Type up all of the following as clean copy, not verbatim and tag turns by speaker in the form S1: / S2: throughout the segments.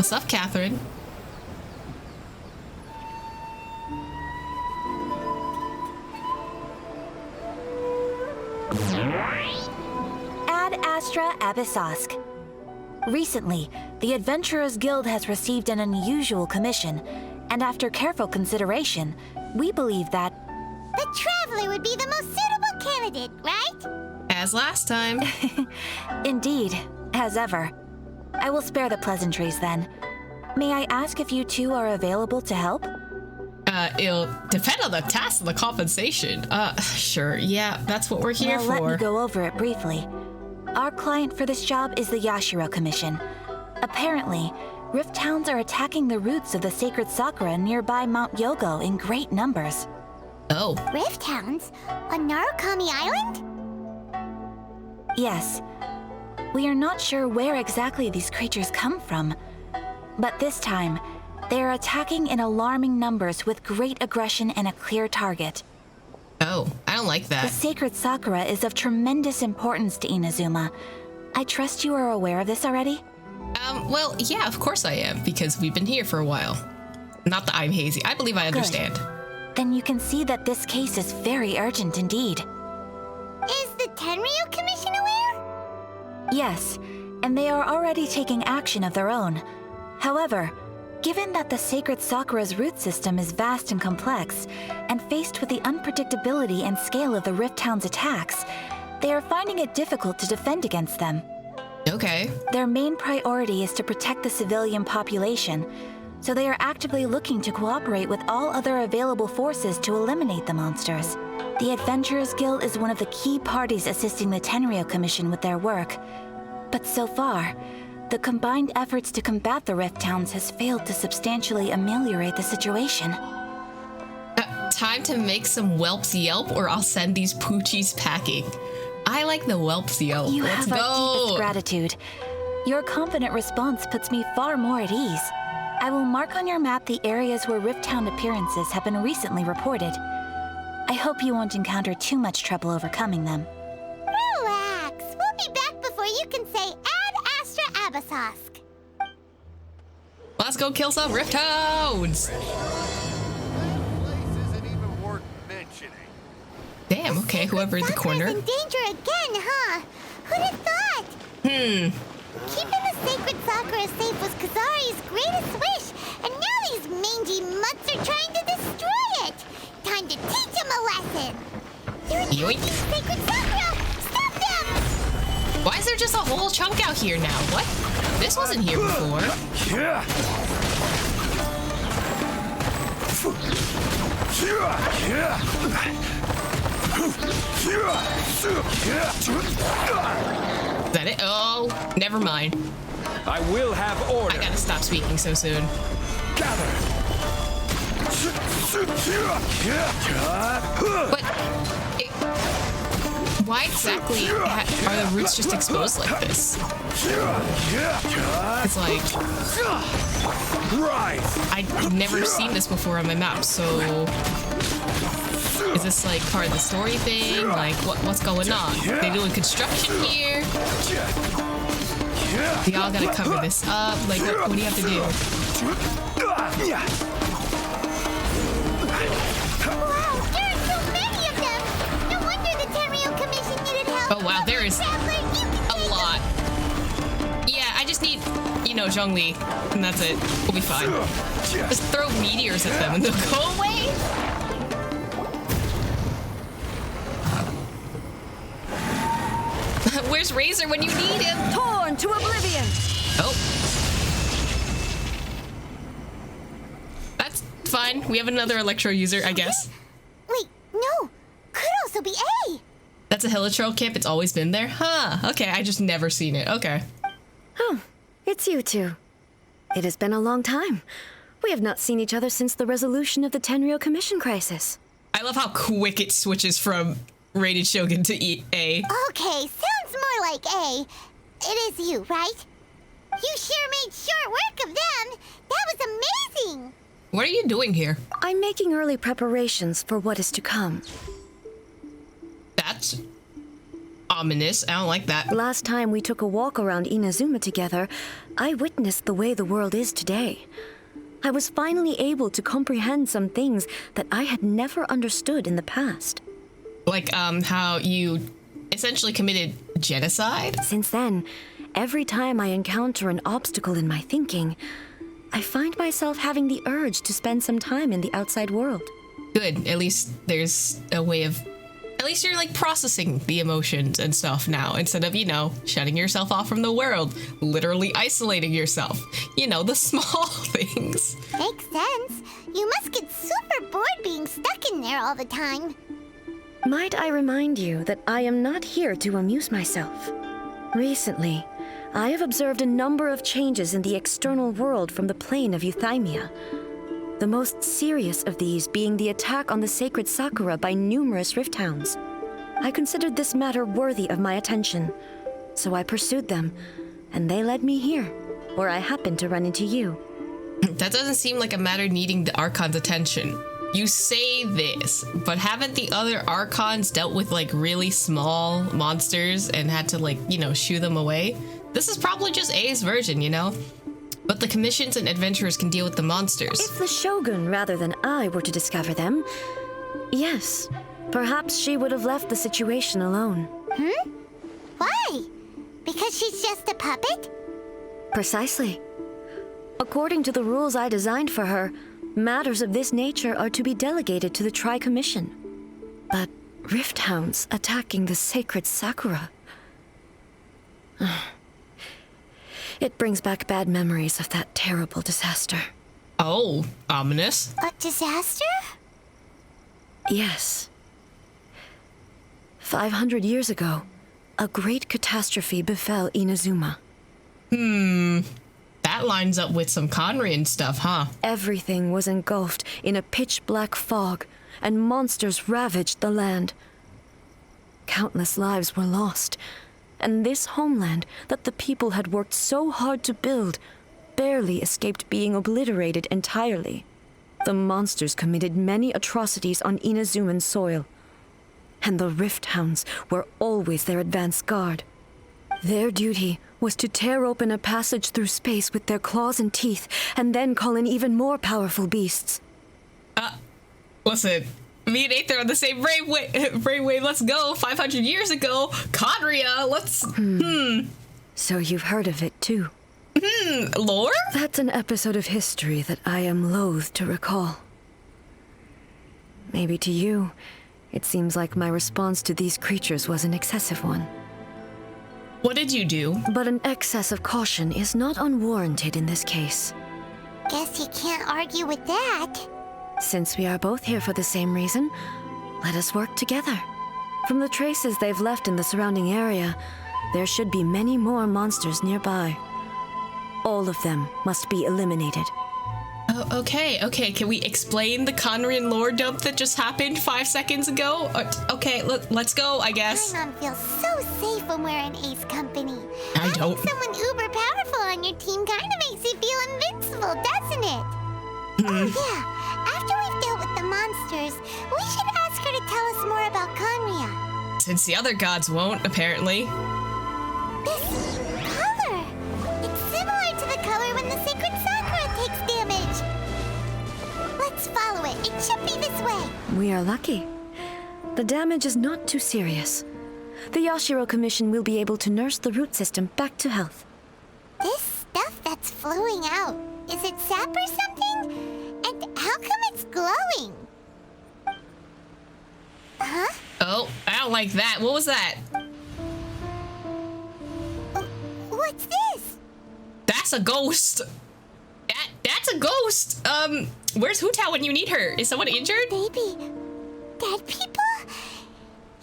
S1: What's up, Catherine?
S2: Ad Astra Abyssosk. Recently, the Adventurers Guild has received an unusual commission, and after careful consideration, we believe that
S3: the Traveler would be the most suitable candidate, right?
S1: As last time.
S2: Indeed, as ever. I will spare the pleasantries then. May I ask if you two are available to help?
S1: It'll depend on the task and the compensation. Sure, yeah, that's what we're here for.
S2: Let me go over it briefly. Our client for this job is the Yashiro Commission. Apparently, Rift Towns are attacking the roots of the sacred sakura nearby Mount Yogo in great numbers.
S1: Oh.
S3: Rift Towns? On Narukami Island?
S2: Yes. We are not sure where exactly these creatures come from, but this time, they are attacking in alarming numbers with great aggression and a clear target.
S1: Oh, I don't like that.
S2: The sacred sakura is of tremendous importance to Inazuma. I trust you are aware of this already?
S1: Well, yeah, of course I am, because we've been here for a while. Not that I'm hazy. I believe I understand.
S2: Good. Then you can see that this case is very urgent indeed.
S3: Is the Tenryu Commission aware?
S2: Yes, and they are already taking action of their own. However, given that the sacred sakura's root system is vast and complex, and faced with the unpredictability and scale of the Rift Town's attacks, they are finding it difficult to defend against them.
S1: Okay.
S2: Their main priority is to protect the civilian population, so they are actively looking to cooperate with all other available forces to eliminate the monsters. The Adventurers Guild is one of the key parties assisting the Tenryu Commission with their work, but so far, the combined efforts to combat the Rift Towns has failed to substantially ameliorate the situation.
S1: Time to make some whelps yelp, or I'll send these poochies packing. I like the whelps yelp.
S2: You
S1: Let's
S2: have our
S1: go.
S2: deepest gratitude. Your confident response puts me far more at ease. I will mark on your map the areas where Rift Town appearances have been recently reported. I hope you won't encounter too much trouble overcoming them.
S3: Relax. We'll be back before you can say Ad Astra Abyssosk.
S1: Let's go kill some Rift Toads. Damn, okay, whoever in the corner.
S3: In danger again, huh? Who'd have thought? Keeping the sacred sakura safe was Kazari's greatest wish, and now these mangy mutts are trying to destroy it. Time to teach them a lesson. They're attacking sacred sakura. Stop them!
S1: Why is there just a whole chunk out here now? What? This wasn't here before. Is that it? Oh, never mind.
S4: I will have order.
S1: I gotta stop speaking so soon.
S4: Gather.
S1: But why exactly are the roots just exposed like this? It's like I've never seen this before on my map, so is this like part of the story thing? Like what's going on? They doing construction here? Y'all gotta cover this up. Like what do you have to do?
S3: Wow, there are so many of them! No wonder the Tenryu Commission needed help!
S1: Oh wow, there is a lot. Yeah, I just need, Zhongli, and that's it. We'll be fine. Just throw meteors at them and they'll go away. Where's Razor when you need him?
S5: Torn to oblivion!
S1: Oh. That's fine. We have another Electro user, I guess.
S3: Wait, no! Could also be A!
S1: That's a Hilichurl camp. It's always been there? Huh. Okay, I just never seen it. Okay.
S5: Oh, it's you two. It has been a long time. We have not seen each other since the resolution of the Tenryu Commission crisis.
S1: I love how quick it switches from Raiden Shogun to A.
S3: Okay, sounds more like A. It is you, right? You sure made short work of them! That was amazing!
S1: What are you doing here?
S5: I'm making early preparations for what is to come.
S1: That's ominous. I don't like that.
S5: Last time we took a walk around Inazuma together, I witnessed the way the world is today. I was finally able to comprehend some things that I had never understood in the past.
S1: Like, how you essentially committed genocide?
S5: Since then, every time I encounter an obstacle in my thinking, I find myself having the urge to spend some time in the outside world.
S1: Good. At least there's a way of... At least you're, like, processing the emotions and stuff now, instead of, shutting yourself off from the world, literally isolating yourself. The small things.
S3: Makes sense. You must get super bored being stuck in there all the time.
S5: Might I remind you that I am not here to amuse myself. Recently, I have observed a number of changes in the external world from the plane of Euthymia. The most serious of these being the attack on the sacred Sakura by numerous rift hounds. I considered this matter worthy of my attention, so I pursued them, and they led me here, where I happened to run into you.
S1: That doesn't seem like a matter needing the Archon's attention. You say this, but haven't the other Archons dealt with, like, really small monsters and had to, like, shoo them away? This is probably just A's version, But the commissions and adventurers can deal with the monsters.
S5: If the Shogun, rather than I, were to discover them, yes, perhaps she would have left the situation alone.
S3: Why? Because she's just a puppet?
S5: Precisely. According to the rules I designed for her, matters of this nature are to be delegated to the Tri-Commission. But rift hounds attacking the sacred Sakura... It brings back bad memories of that terrible disaster.
S1: Oh, ominous.
S3: A disaster?
S5: Yes. 500 years ago, a great catastrophe befell Inazuma.
S1: That lines up with some Conrian stuff, huh?
S5: Everything was engulfed in a pitch-black fog, and monsters ravaged the land. Countless lives were lost, and this homeland that the people had worked so hard to build barely escaped being obliterated entirely. The monsters committed many atrocities on Inazuman soil, and the Rift Hounds were always their advance guard. Their duty was to tear open a passage through space with their claws and teeth, and then call in even more powerful beasts.
S1: Listen, me and Aether on the same brainwave, let's go. 500 years ago, Conria, let's...
S5: So you've heard of it, too?
S1: Lore?
S5: That's an episode of history that I am loath to recall. Maybe to you, it seems like my response to these creatures was an excessive one.
S1: What did you do?
S5: But an excess of caution is not unwarranted in this case.
S3: Guess you can't argue with that.
S5: Since we are both here for the same reason, let us work together. From the traces they've left in the surrounding area, there should be many more monsters nearby. All of them must be eliminated.
S1: Oh, okay. Can we explain the Conrian lore dump that just happened 5 seconds ago? Okay, let's go, I guess.
S3: My mom feels so safe when we're in Ace company.
S1: I don't.
S3: Having someone uber powerful on your team kind of makes you feel invincible, doesn't it? Oh, yeah. After we've dealt with the monsters, we should ask her to tell us more about Conria.
S1: Since the other gods won't, apparently.
S3: This color! It's similar to the color when the sacred Sakura takes damage. Let's follow it. It should be this way.
S5: We are lucky. The damage is not too serious. The Yashiro Commission will be able to nurse the root system back to health.
S3: This stuff that's flowing out, is it sap or something? And how come it's glowing? Huh?
S1: Oh, I don't like that. What was that?
S3: What's this?
S1: That's a ghost. That's a ghost. Where's Hutao when you need her? Is someone injured?
S3: Baby, dead people?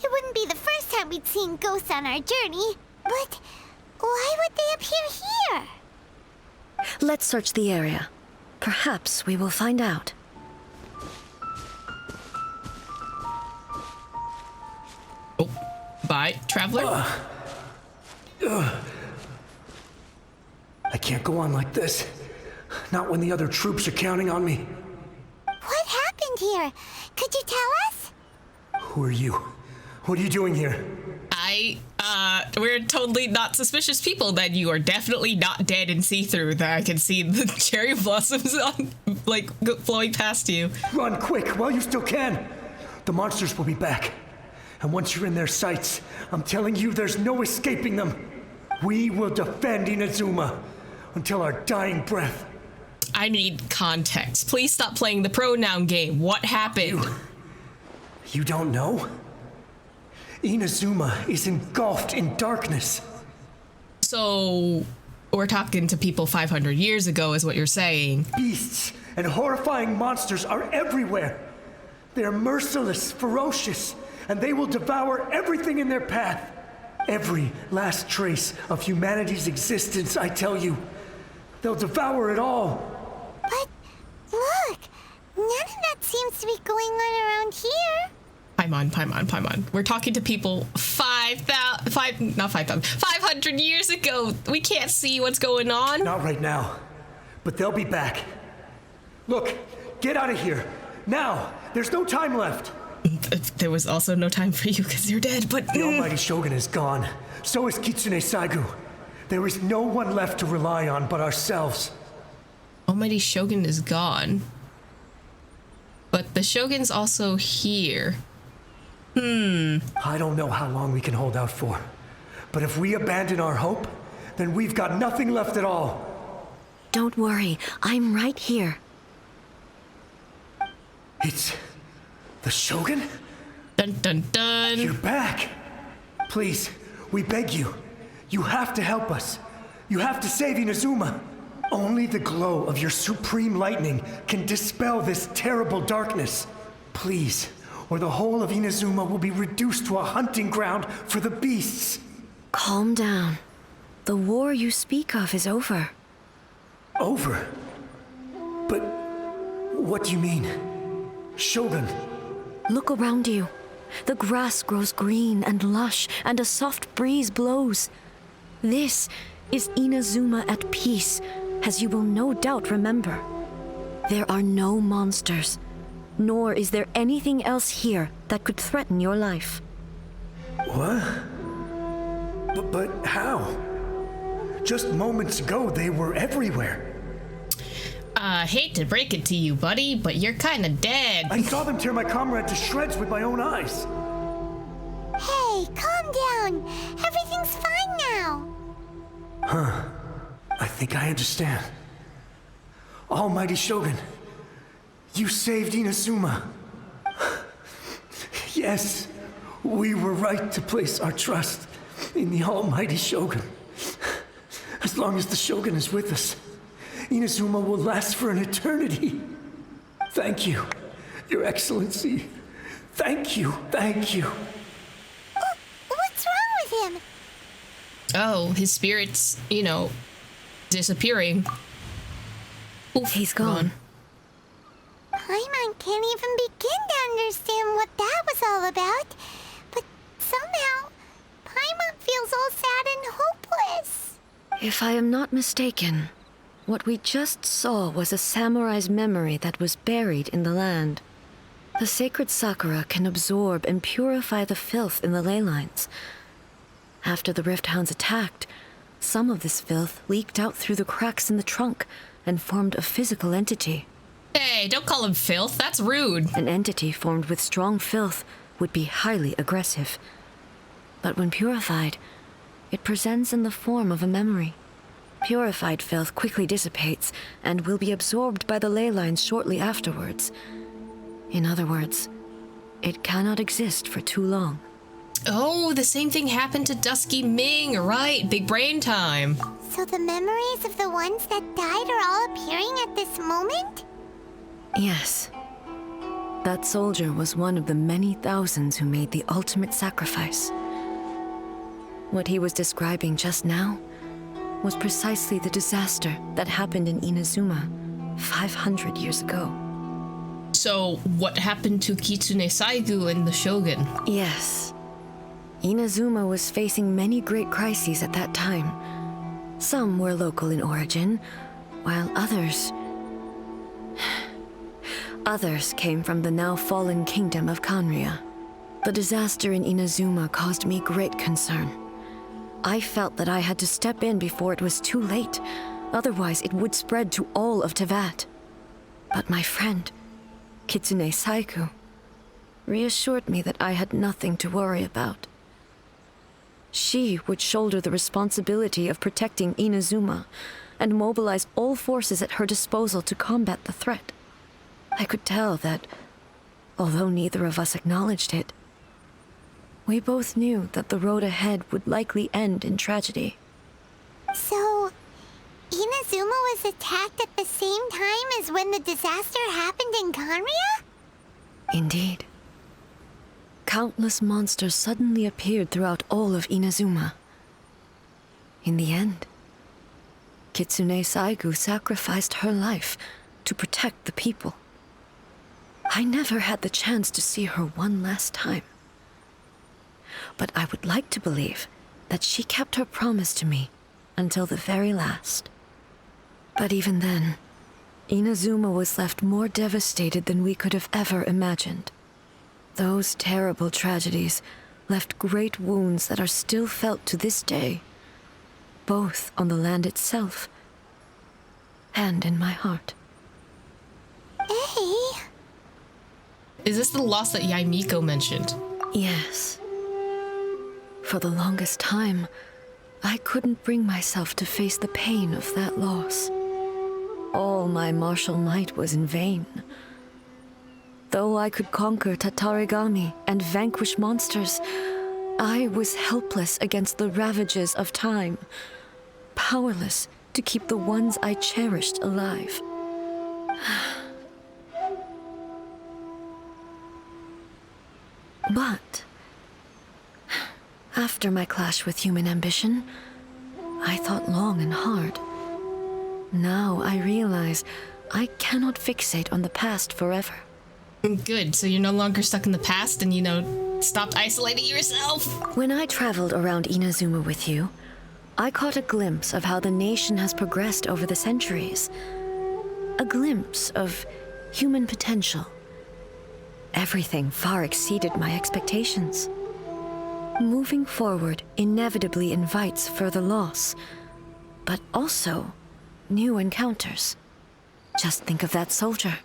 S3: It wouldn't be the first time we'd seen ghosts on our journey, but why would they appear here?
S5: Let's search the area. Perhaps we will find out.
S1: Oh, bye, traveler.
S6: I can't go on like this. Not when the other troops are counting on me.
S3: What happened here? Could you tell us?
S6: Who are you? What are you doing here?
S1: I We're totally not suspicious people. Then you are definitely not dead and see-through. That I can see the cherry blossoms on, like, flowing past you.
S6: Run quick while you still can. The monsters will be back. And once you're in their sights, I'm telling you, there's no escaping them. We will defend Inazuma until our dying breath.
S1: I need context. Please stop playing the pronoun game. What happened?
S6: You don't know? Inazuma is engulfed in darkness.
S1: So, we're talking to people 500 years ago is what you're saying.
S6: Beasts and horrifying monsters are everywhere. They're merciless, ferocious, and they will devour everything in their path. Every last trace of humanity's existence, I tell you. They'll devour it all.
S3: But look, none of that seems to be going on around here.
S1: Paimon. We're talking to people 500 years ago. We can't see what's going on.
S6: Not right now, but they'll be back. Look, get out of here. Now, there's no time left.
S1: There was also no time for you because you're dead, but...
S6: The Almighty Shogun is gone. So is Kitsune Saigu. There is no one left to rely on but ourselves.
S1: Almighty Shogun is gone. But the Shogun's also here.
S6: I don't know how long we can hold out for. But if we abandon our hope, then we've got nothing left at all.
S5: Don't worry, I'm right here.
S6: It's... the Shogun?
S1: Dun dun dun.
S6: You're back. Please, we beg you. You have to help us. You have to save Inazuma. Only the glow of your supreme lightning can dispel this terrible darkness. Please, or the whole of Inazuma will be reduced to a hunting ground for the beasts.
S5: Calm down. The war you speak of is over.
S6: Over? But what do you mean? Shogun?
S5: Look around you. The grass grows green and lush, and a soft breeze blows. This is Inazuma at peace, as you will no doubt remember. There are no monsters, nor is there anything else here that could threaten your life.
S6: What? But how? Just moments ago, they were everywhere.
S1: Hate to break it to you, buddy, but you're kinda dead.
S6: I saw them tear my comrade to shreds with my own eyes.
S3: Hey, calm down. Everything's fine now.
S6: I think I understand. Almighty Shogun, you saved Inazuma. Yes, we were right to place our trust in the Almighty Shogun. As long as the Shogun is with us, Inazuma will last for an eternity. Thank you, Your Excellency. Thank you.
S3: What's wrong with him?
S1: Oh, his spirit's, disappearing. Oof,
S5: He's gone.
S3: Paimon can't even begin to understand what that was all about. But somehow, Paimon feels all sad and hopeless.
S5: If I am not mistaken, what we just saw was a samurai's memory that was buried in the land. The sacred sakura can absorb and purify the filth in the ley lines. After the Rift Hounds attacked, some of this filth leaked out through the cracks in the trunk and formed a physical entity.
S1: Hey, don't call him filth. That's rude.
S5: An entity formed with strong filth would be highly aggressive. But when purified, it presents in the form of a memory. Purified filth quickly dissipates and will be absorbed by the ley lines shortly afterwards. In other words, it cannot exist for too long.
S1: Oh, the same thing happened to Dusky Ming, right? Big brain time.
S3: So the memories of the ones that died are all appearing at this moment?
S5: Yes. That soldier was one of the many thousands who made the ultimate sacrifice. What he was describing just now was precisely the disaster that happened in Inazuma 500 years ago.
S1: So, what happened to Kitsune Saigu and the Shogun?
S5: Yes. Inazuma was facing many great crises at that time. Some were local in origin, while others came from the now fallen kingdom of Kanria. The disaster in Inazuma caused me great concern. I felt that I had to step in before it was too late, otherwise it would spread to all of Tevat. But my friend, Kitsune Saiku, reassured me that I had nothing to worry about. She would shoulder the responsibility of protecting Inazuma and mobilize all forces at her disposal to combat the threat. I could tell that, although neither of us acknowledged it, we both knew that the road ahead would likely end in tragedy.
S3: So, Inazuma was attacked at the same time as when the disaster happened in Kanria?
S5: Indeed. Countless monsters suddenly appeared throughout all of Inazuma. In the end, Kitsune Saigu sacrificed her life to protect the people. I never had the chance to see her one last time. But I would like to believe that she kept her promise to me until the very last. But even then, Inazuma was left more devastated than we could have ever imagined. Those terrible tragedies left great wounds that are still felt to this day, both on the land itself and in my heart.
S3: Hey!
S1: Is this the loss that Yaimiko mentioned?
S5: Yes. For the longest time, I couldn't bring myself to face the pain of that loss. All my martial might was in vain. Though I could conquer Tatarigami and vanquish monsters, I was helpless against the ravages of time, powerless to keep the ones I cherished alive. But after my clash with human ambition, I thought long and hard. Now I realize I cannot fixate on the past forever.
S1: Good, so you're no longer stuck in the past and, stopped isolating yourself?
S5: When I traveled around Inazuma with you, I caught a glimpse of how the nation has progressed over the centuries. A glimpse of human potential. Everything far exceeded my expectations. Moving forward inevitably invites further loss, but also new encounters. Just think of that soldier.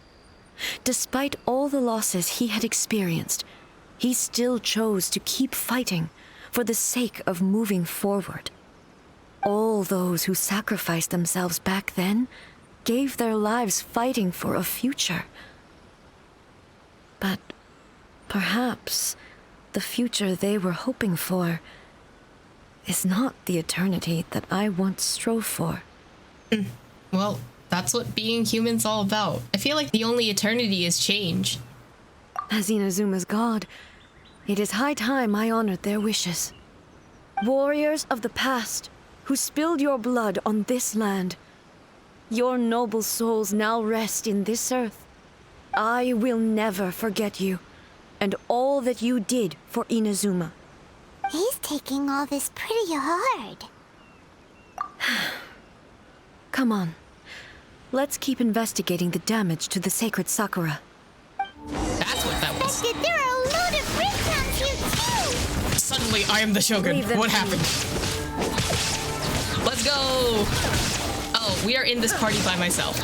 S5: Despite all the losses he had experienced, he still chose to keep fighting for the sake of moving forward. All those who sacrificed themselves back then gave their lives fighting for a future. But perhaps the future they were hoping for is not the eternity that I once strove for.
S1: Well, that's what being human's all about. I feel like the only eternity is change.
S5: As Inazuma's god, it is high time I honored their wishes. Warriors of the past, who spilled your blood on this land, your noble souls now rest in this earth. I will never forget you, and all that you did for Inazuma.
S3: He's taking all this pretty hard.
S5: Come on. Let's keep investigating the damage to the sacred Sakura.
S1: That's what that was.
S3: There are a load of breakdowns here too!
S1: Suddenly, I am the Shogun.
S5: Leave them
S1: What
S5: to me.
S1: happened? Let's go! Oh, we are in this party by myself.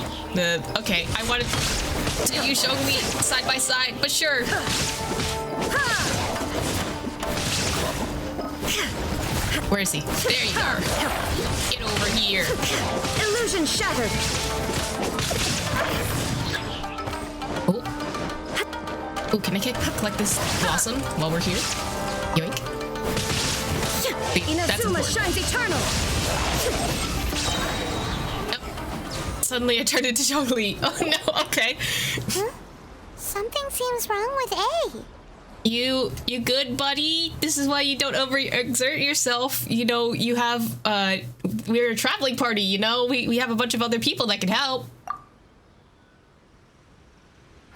S1: Okay, I wanted to you show me side by side, but sure. Where is he? There you are. Get over here.
S5: Illusion shattered!
S1: Oh. Oh, can I collect this blossom while we're here? Yoink. Wait, that's
S5: Inazuma
S1: important.
S5: shines eternal!
S1: Suddenly I turned into Zhongli. Oh no, okay.
S3: Huh? Something seems wrong with A.
S1: You good, buddy? This is why you don't overexert yourself. You have, we're a traveling party, We have a bunch of other people that can help.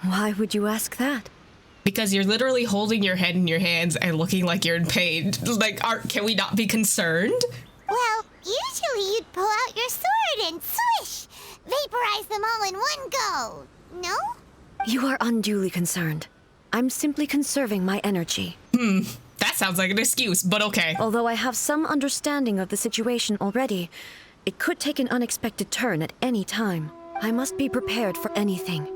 S5: Why would you ask that?
S1: Because you're literally holding your head in your hands and looking like you're in pain. Like, can we not be concerned?
S3: Well, usually you'd pull out your sword and swish! Vaporize them all in one go! No?
S5: You are unduly concerned. I'm simply conserving my energy.
S1: That sounds like an excuse, but okay.
S5: Although I have some understanding of the situation already, it could take an unexpected turn at any time. I must be prepared for anything.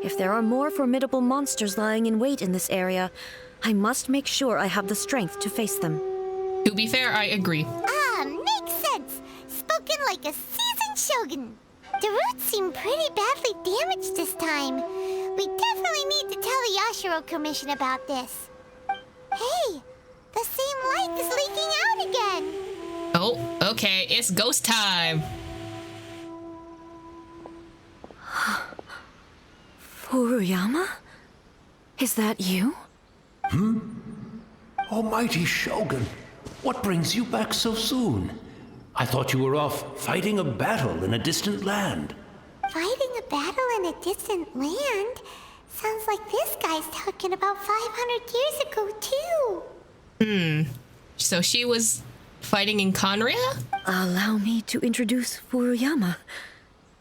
S5: If there are more formidable monsters lying in wait in this area, I must make sure I have the strength to face them.
S1: To be fair, I agree.
S3: Makes sense. Spoken like a seasoned shogun. The roots seem pretty badly damaged this time. We definitely need to tell the Yashiro Commission about this. Hey, the same light is leaking out again.
S1: Oh, okay, it's ghost time.
S5: Furuyama? Is that you?
S7: Almighty Shogun, what brings you back so soon? I thought you were off fighting a battle in a distant land.
S3: Fighting a battle in a distant land? Sounds like this guy's talking about 500 years ago, too.
S1: So she was fighting in Conria?
S5: Allow me to introduce Furuyama.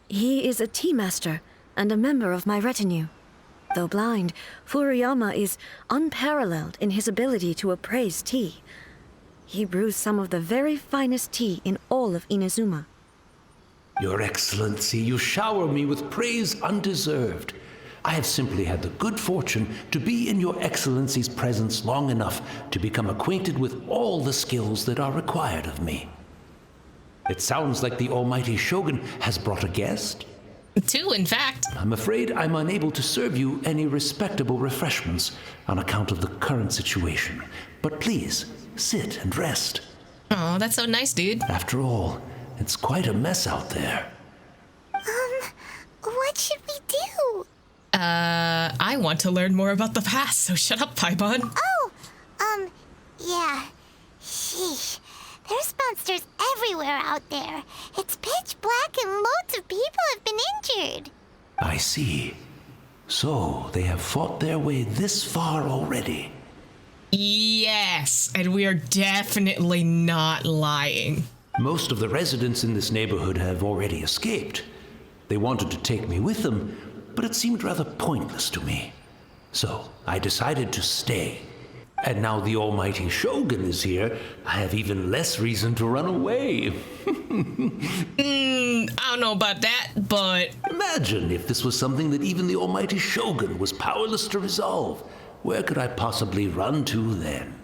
S5: He is a tea master and a member of my retinue. Though blind, Furuyama is unparalleled in his ability to appraise tea. He brews some of the very finest tea in all of Inazuma.
S7: Your Excellency, you shower me with praise undeserved. I have simply had the good fortune to be in Your Excellency's presence long enough to become acquainted with all the skills that are required of me. It sounds like the Almighty Shogun has brought a guest.
S1: Two, in fact.
S7: I'm afraid I'm unable to serve you any respectable refreshments on account of the current situation. But please, sit and rest.
S1: Oh, that's so nice, dude.
S7: After all, it's quite a mess out there.
S3: What should we do?
S1: I want to learn more about the past, so shut up, Paimon.
S3: Yeah. Sheesh. There's monsters everywhere out there. It's pitch black and loads of people have been injured.
S7: I see. So, they have fought their way this far already.
S1: Yes, and we are definitely not lying.
S7: Most of the residents in this neighborhood have already escaped. They wanted to take me with them, but it seemed rather pointless to me. So, I decided to stay. And now the Almighty Shogun is here, I have even less reason to run away.
S1: I don't know about that, but...
S7: Imagine if this was something that even the Almighty Shogun was powerless to resolve. Where could I possibly run to then?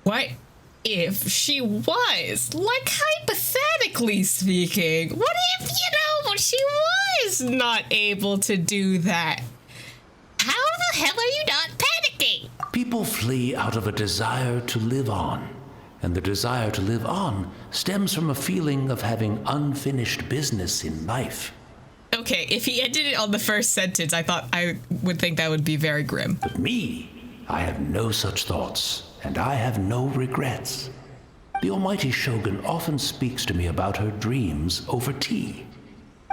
S1: What if she was? Like, hypothetically speaking, what if, she was not able to do that? How the hell are you not panicking?
S7: People flee out of a desire to live on. And the desire to live on stems from a feeling of having unfinished business in life.
S1: Okay, if he ended it on the first sentence, I would think that would be very grim.
S7: But me, I have no such thoughts, and I have no regrets. The Almighty Shogun often speaks to me about her dreams over tea.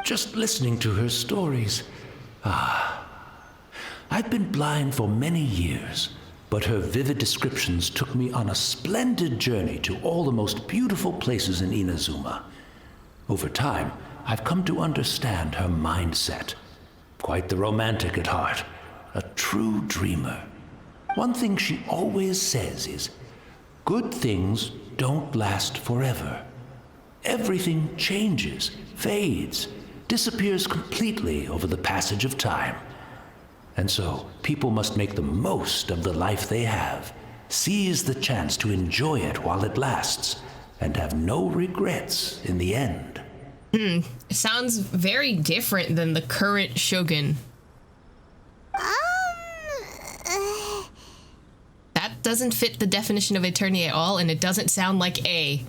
S7: Just listening to her stories. I've been blind for many years, but her vivid descriptions took me on a splendid journey to all the most beautiful places in Inazuma. Over time, I've come to understand her mindset. Quite the romantic at heart, a true dreamer. One thing she always says is, good things don't last forever. Everything changes, fades, disappears completely over the passage of time. And so, people must make the most of the life they have, seize the chance to enjoy it while it lasts, and have no regrets in the end.
S1: It sounds very different than the current Shogun. That doesn't fit the definition of eternity at all, and it doesn't sound like A.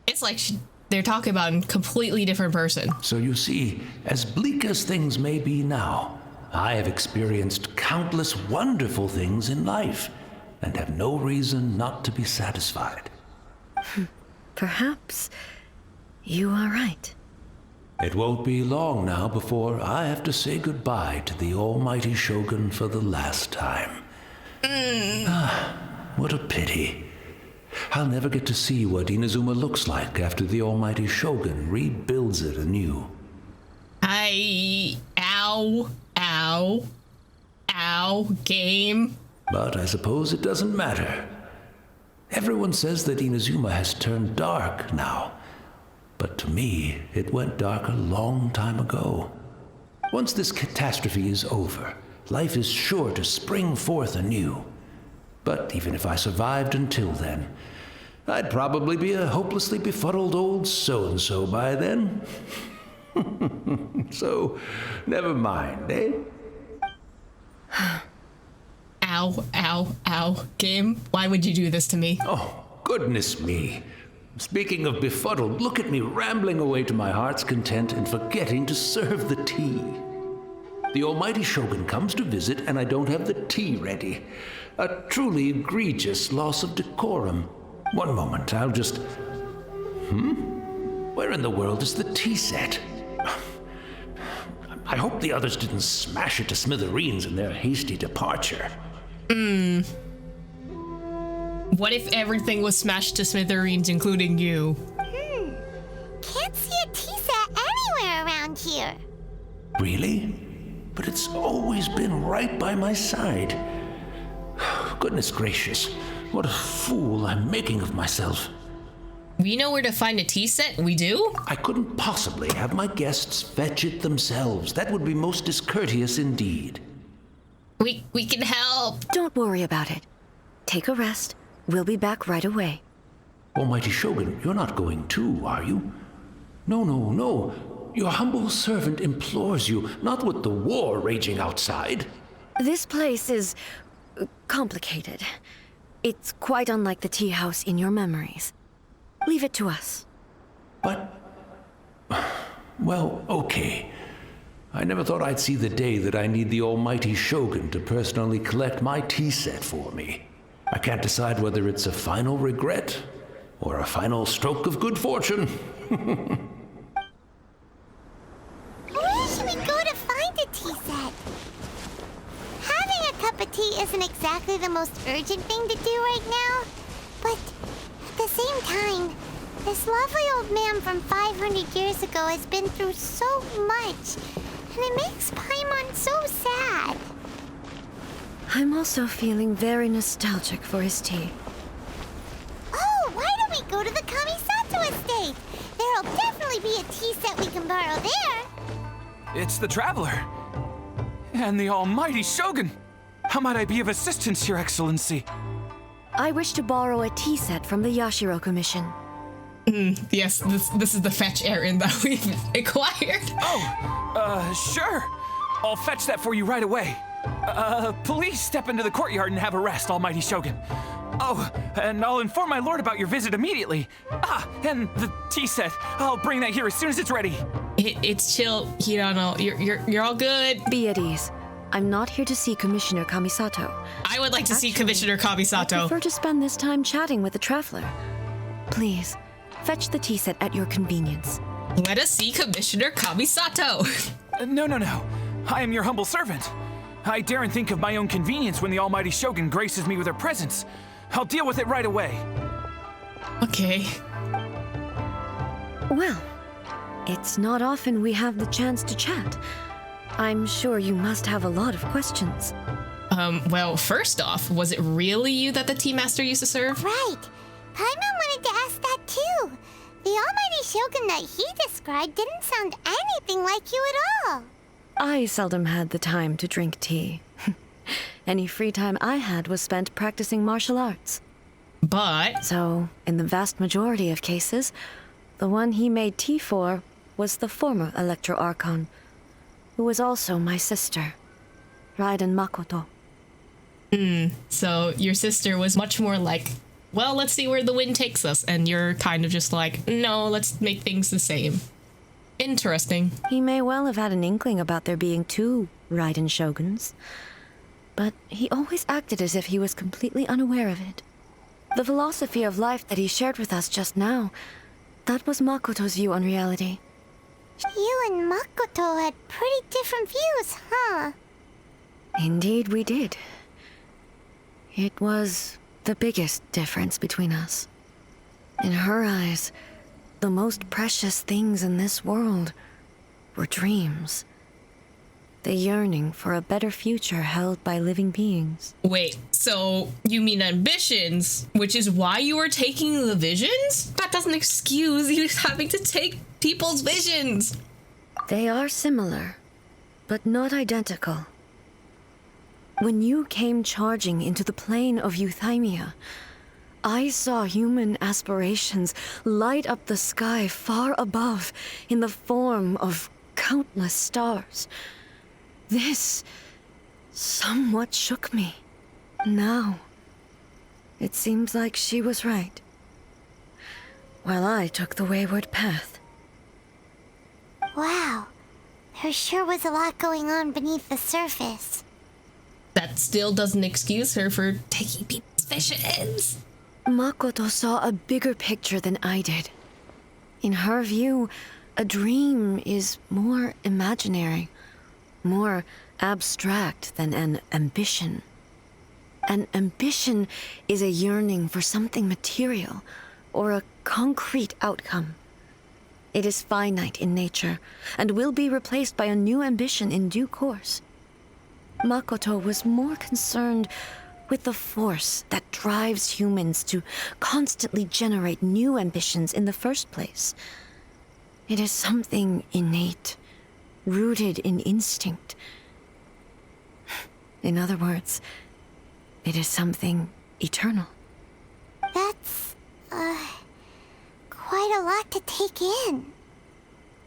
S1: It's like they're talking about a completely different person.
S7: So you see, as bleak as things may be now, I have experienced countless wonderful things in life, and have no reason not to be satisfied.
S5: Perhaps you are right.
S7: It won't be long now before I have to say goodbye to the Almighty Shogun for the last time. What a pity. I'll never get to see what Inazuma looks like after the Almighty Shogun rebuilds it anew.
S1: Ow, game.
S7: But I suppose it doesn't matter. Everyone says that Inazuma has turned dark now. But to me, it went dark a long time ago. Once this catastrophe is over, life is sure to spring forth anew. But even if I survived until then, I'd probably be a hopelessly befuddled old so-and-so by then. So, never mind, eh?
S1: Ow, ow, ow. Game, why would you do this to me?
S7: Oh, goodness me. Speaking of befuddled, look at me rambling away to my heart's content and forgetting to serve the tea. The almighty Shogun comes to visit and I don't have the tea ready. A truly egregious loss of decorum. One moment, I'll just... Where in the world is the tea set? I hope the others didn't smash it to smithereens in their hasty departure.
S1: What if everything was smashed to smithereens, including you?
S3: Can't see a tea set anywhere around here.
S7: Really? But it's always been right by my side. Goodness gracious, what a fool I'm making of myself.
S1: We know where to find a tea set, we do?
S7: I couldn't possibly have my guests fetch it themselves. That would be most discourteous indeed.
S1: We can help.
S5: Don't worry about it. Take a rest. We'll be back right away.
S7: Almighty Shogun, you're not going too, are you? No. Your humble servant implores you, not with the war raging outside.
S5: This place is complicated. It's quite unlike the tea house in your memories. Leave it to us.
S7: But... well, okay. I never thought I'd see the day that I need the almighty Shogun to personally collect my tea set for me. I can't decide whether it's a final regret or a final stroke of good fortune.
S3: Where should we go to find a tea set? Having a cup of tea isn't exactly the most urgent thing to do right now, but at the same time, this lovely old man from 500 years ago has been through so much, and it makes Paimon so sad.
S5: I'm also feeling very nostalgic for his tea.
S3: Oh, why don't we go to the Kamisato estate? There'll definitely be a tea set we can borrow there.
S8: It's the Traveler. And the almighty Shogun. How might I be of assistance, Your Excellency?
S5: I wish to borrow a tea set from the Yashiro Commission.
S1: Yes, this is the fetch errand that we've acquired.
S8: Sure. I'll fetch that for you right away. Please step into the courtyard and have a rest, almighty Shogun. Oh, and I'll inform my lord about your visit immediately. And the tea set. I'll bring that here as soon as it's ready.
S1: It's chill, Hirano. You're all good.
S5: Be at ease. I'm not here to see Commissioner Kamisato.
S1: I would like to see Commissioner
S5: I
S1: Kamisato.
S5: prefer to spend this time chatting with the Traveler. Please, fetch the tea set at your convenience.
S1: Let us see Commissioner Kamisato.
S8: No. I am your humble servant. I daren't think of my own convenience when the almighty Shogun graces me with her presence. I'll deal with it right away.
S1: Okay.
S5: Well, it's not often we have the chance to chat. I'm sure you must have a lot of questions.
S1: Well, first off, was it really you that the tea master used to serve?
S3: Right. Paimon wanted to ask that too. The almighty Shogun that he described didn't sound anything like you at all.
S5: I seldom had the time to drink tea. Any free time I had was spent practicing martial arts.
S1: But...
S5: So, in the vast majority of cases, the one he made tea for was the former Electro Archon, who was also my sister, Raiden Makoto.
S1: So your sister was much more like, well, let's see where the wind takes us, and you're kind of just like, no, let's make things the same. Interesting.
S5: He may well have had an inkling about there being two Raiden Shoguns, but he always acted as if he was completely unaware of it. The philosophy of life that he shared with us just now, that was Makoto's view on reality.
S3: You and Makoto had pretty different views, huh?
S5: Indeed we did. It was the biggest difference between us. In her eyes, the most precious things in this world were dreams. The yearning for a better future held by living beings.
S1: Wait, so you mean ambitions, which is why you are taking the visions? That doesn't excuse you having to take people's visions.
S5: They are similar, but not identical. When you came charging into the plane of Euthymia, I saw human aspirations light up the sky far above in the form of countless stars. This somewhat shook me. Now, it seems like she was right, while I took the wayward path.
S3: Wow, there sure was a lot going on beneath the surface.
S1: That still doesn't excuse her for taking people's visions.
S5: Makoto saw a bigger picture than I did. In her view, a dream is more imaginary, more abstract than an ambition. An ambition is a yearning for something material or a concrete outcome. It is finite in nature and will be replaced by a new ambition in due course. Makoto was more concerned with the force that drives humans to constantly generate new ambitions in the first place. It is something innate, rooted in instinct. In other words, it is something eternal.
S3: That's, quite a lot to take in.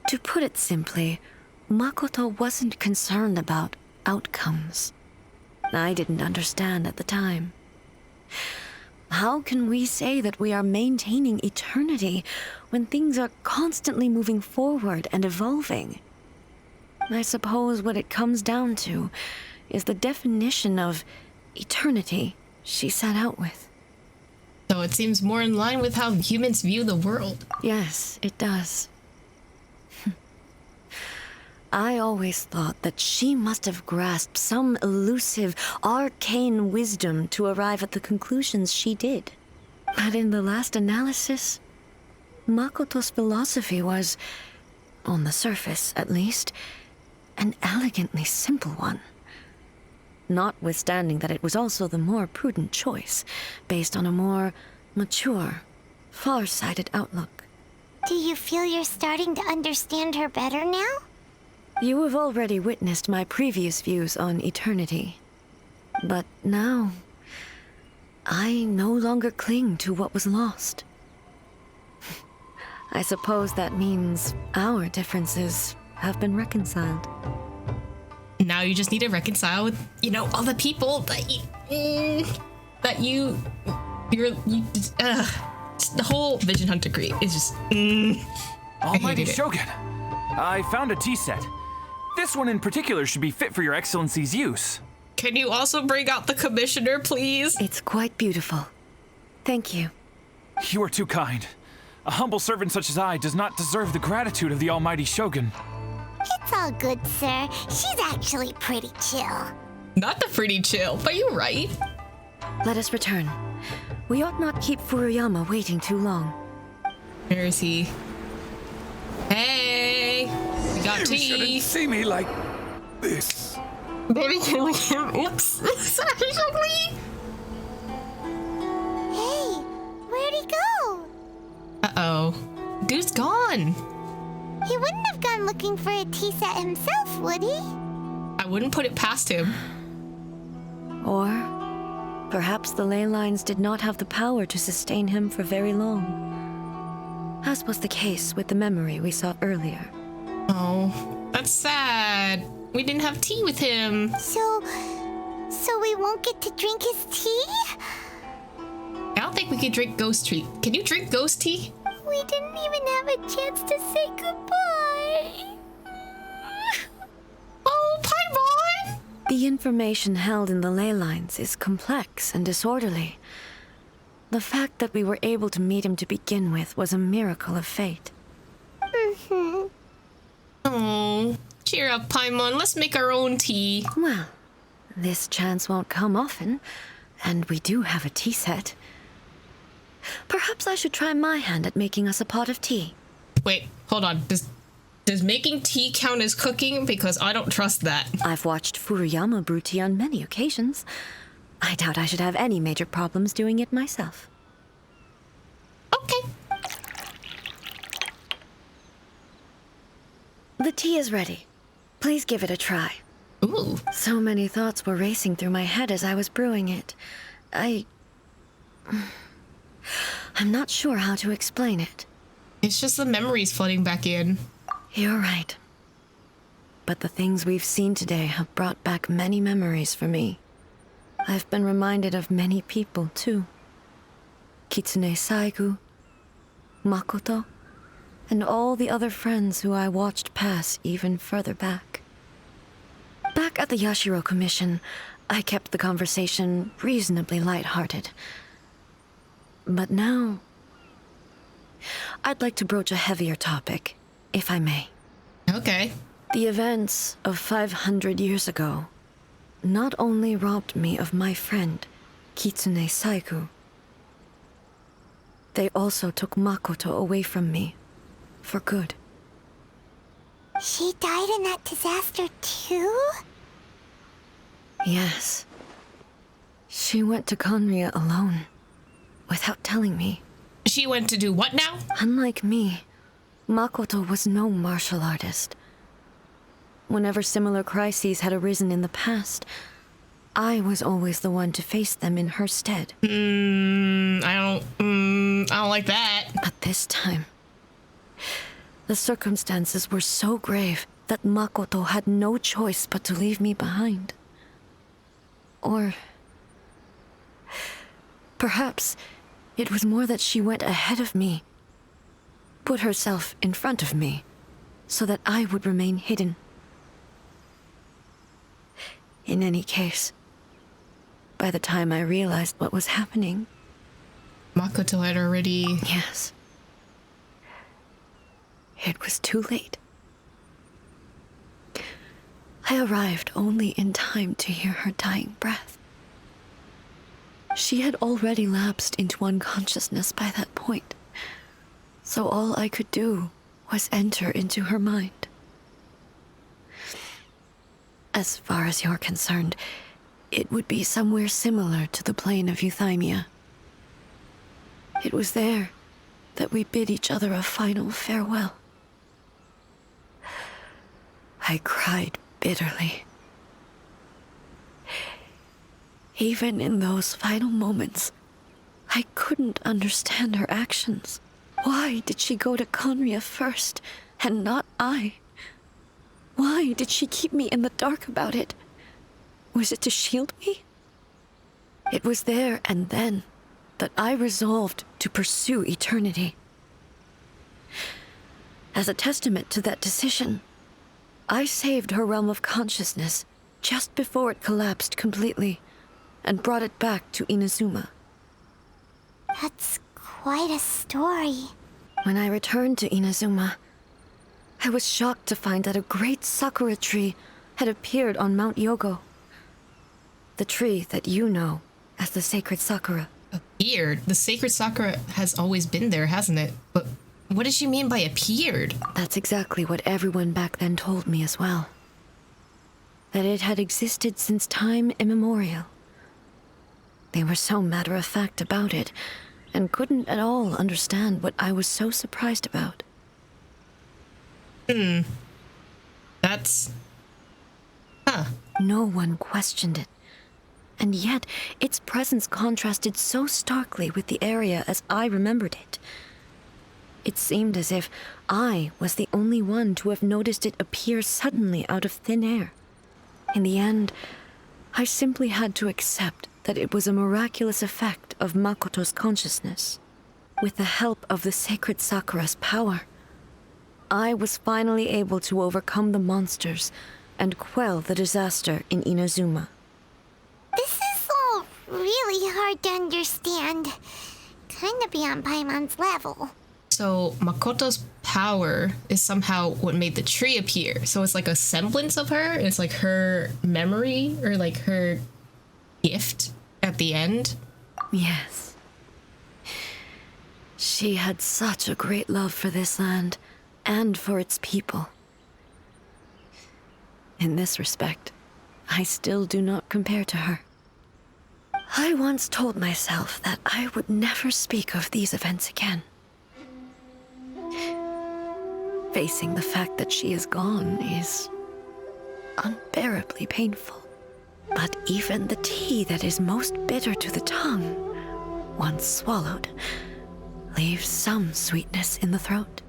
S5: To put it simply, Makoto wasn't concerned about outcomes. I didn't understand at the time. How can we say that we are maintaining eternity when things are constantly moving forward and evolving? I suppose what it comes down to is the definition of eternity she set out with.
S1: So it seems more in line with how humans view the world.
S5: Yes, it does. I always thought that she must have grasped some elusive, arcane wisdom to arrive at the conclusions she did. But in the last analysis, Makoto's philosophy was, on the surface at least, an elegantly simple one. Notwithstanding that it was also the more prudent choice, based on a more mature, far-sighted outlook.
S3: Do you feel you're starting to understand her better now?
S5: You have already witnessed my previous views on eternity. But now, I no longer cling to what was lost. I suppose that means our differences have been reconciled.
S1: Now you just need to reconcile with, all the people the whole Vision Hunter Cree is just,
S8: Almighty Shogun, I found a tea set. This one in particular should be fit for your excellency's use.
S1: Can you also bring out the commissioner, please?
S5: It's quite beautiful. Thank you.
S8: You are too kind. A humble servant such as I does not deserve the gratitude of the Almighty Shogun.
S3: It's all good, sir. She's actually pretty chill.
S1: Not the pretty chill, but you're right.
S5: Let us return. We ought not keep Furuyama waiting too long.
S1: Where is he? Hey! We got tea!
S4: You shouldn't see me like this.
S1: Baby, can we him? Oops! Sorry.
S3: Hey, where'd he go?
S1: Uh-oh. Dude's gone.
S3: He wouldn't have gone looking for a tea set himself, would he?
S1: I wouldn't put it past him.
S5: Or perhaps the ley lines did not have the power to sustain him for very long. As was the case with the memory we saw earlier.
S1: Oh, that's sad. We didn't have tea with him.
S3: So we won't get to drink his tea?
S1: I don't think we could drink ghost tea. Can you drink ghost tea?
S3: We didn't even have a chance to say goodbye.
S1: Oh, Paimon!
S5: The information held in the ley lines is complex and disorderly. The fact that we were able to meet him to begin with was a miracle of fate.
S1: Oh, cheer up, Paimon. Let's make our own tea.
S5: Well, this chance won't come often, and we do have a tea set. Perhaps I should try my hand at making us a pot of tea.
S1: Wait, hold on. Does Does making tea count as cooking? Because I don't trust that.
S5: I've watched Furuyama brew tea on many occasions. I doubt I should have any major problems doing it myself.
S1: Okay.
S5: The tea is ready. Please give it a try.
S1: Ooh.
S5: So many thoughts were racing through my head as I was brewing it. I'm not sure how to explain it.
S1: It's just the memories flooding back in.
S5: You're right. But the things we've seen today have brought back many memories for me. I've been reminded of many people, too. Kitsune Saigu, Makoto, and all the other friends who I watched pass even further back. Back at the Yashiro Commission, I kept the conversation reasonably lighthearted. But now, I'd like to broach a heavier topic, if I may.
S1: Okay.
S5: The events of 500 years ago not only robbed me of my friend, Kitsune Saigu, they also took Makoto away from me, for good.
S3: She died in that disaster too?
S5: Yes. She went to Conria alone, without telling me.
S1: She went to do what now?
S5: Unlike me, Makoto was no martial artist. Whenever similar crises had arisen in the past, I was always the one to face them in her stead.
S1: I don't like that.
S5: But this time, the circumstances were so grave that Makoto had no choice but to leave me behind. Or perhaps it was more that she went ahead of me, put herself in front of me, so that I would remain hidden. In any case, by the time I realized what was happening...
S1: Makoto had already...
S5: Yes. It was too late. I arrived only in time to hear her dying breath. She had already lapsed into unconsciousness by that point, so all I could do was enter into her mind. As far as you're concerned, it would be somewhere similar to the plane of Euthymia. It was there that we bid each other a final farewell. I cried bitterly. Even in those final moments, I couldn't understand her actions. Why did she go to Conria first, and not I? Why did she keep me in the dark about it? Was it to shield me? It was there and then that I resolved to pursue eternity. As a testament to that decision, I saved her realm of consciousness just before it collapsed completely and brought it back to Inazuma.
S3: That's quite a story.
S5: When I returned to Inazuma, I was shocked to find that a great sakura tree had appeared on Mount Yogo. The tree that you know as the sacred sakura.
S1: Appeared? The sacred sakura has always been there, hasn't it? But what does she mean by appeared?
S5: That's exactly what everyone back then told me as well. That it had existed since time immemorial. They were so matter-of-fact about it, and couldn't at all understand what I was so surprised about.
S1: That's...
S5: No one questioned it. And yet, its presence contrasted so starkly with the area as I remembered it. It seemed as if I was the only one to have noticed it appear suddenly out of thin air. In the end, I simply had to accept that it was a miraculous effect of Makoto's consciousness. With the help of the sacred sakura's power, I was finally able to overcome the monsters and quell the disaster in Inazuma.
S3: This is all really hard to understand. Kinda beyond Paimon's level.
S1: So Makoto's power is somehow what made the tree appear. So it's like a semblance of her. It's like her memory or like her gift at the end.
S5: Yes. She had such a great love for this land and for its people. In this respect, I still do not compare to her. I once told myself that I would never speak of these events again. Facing the fact that she is gone is unbearably painful. But even the tea that is most bitter to the tongue, once swallowed, leaves some sweetness in the throat.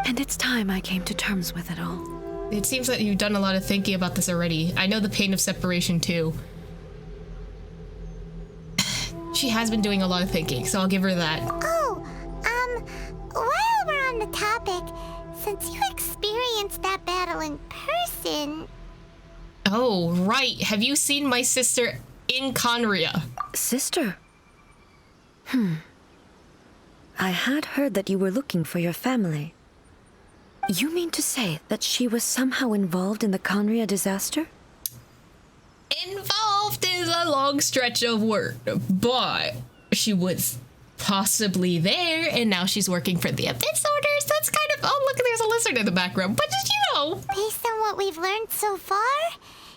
S5: And it's time I came to terms with it all.
S1: It seems that you've done a lot of thinking about this already. I know the pain of separation too. She has been doing a lot of thinking, so I'll give her that.
S3: Oh, while we're on the topic, since you experienced that battle in person...
S1: Oh, right. Have you seen my sister in Conria?
S5: Sister? I had heard that you were looking for your family. You mean to say that she was somehow involved in the Conria disaster?
S1: Involved is a long stretch of word, but she was possibly there, and now she's working for the Abyss Orders. That's kind of... Oh, look, there's a lizard in the background. But just, you know...
S3: Based on what we've learned so far,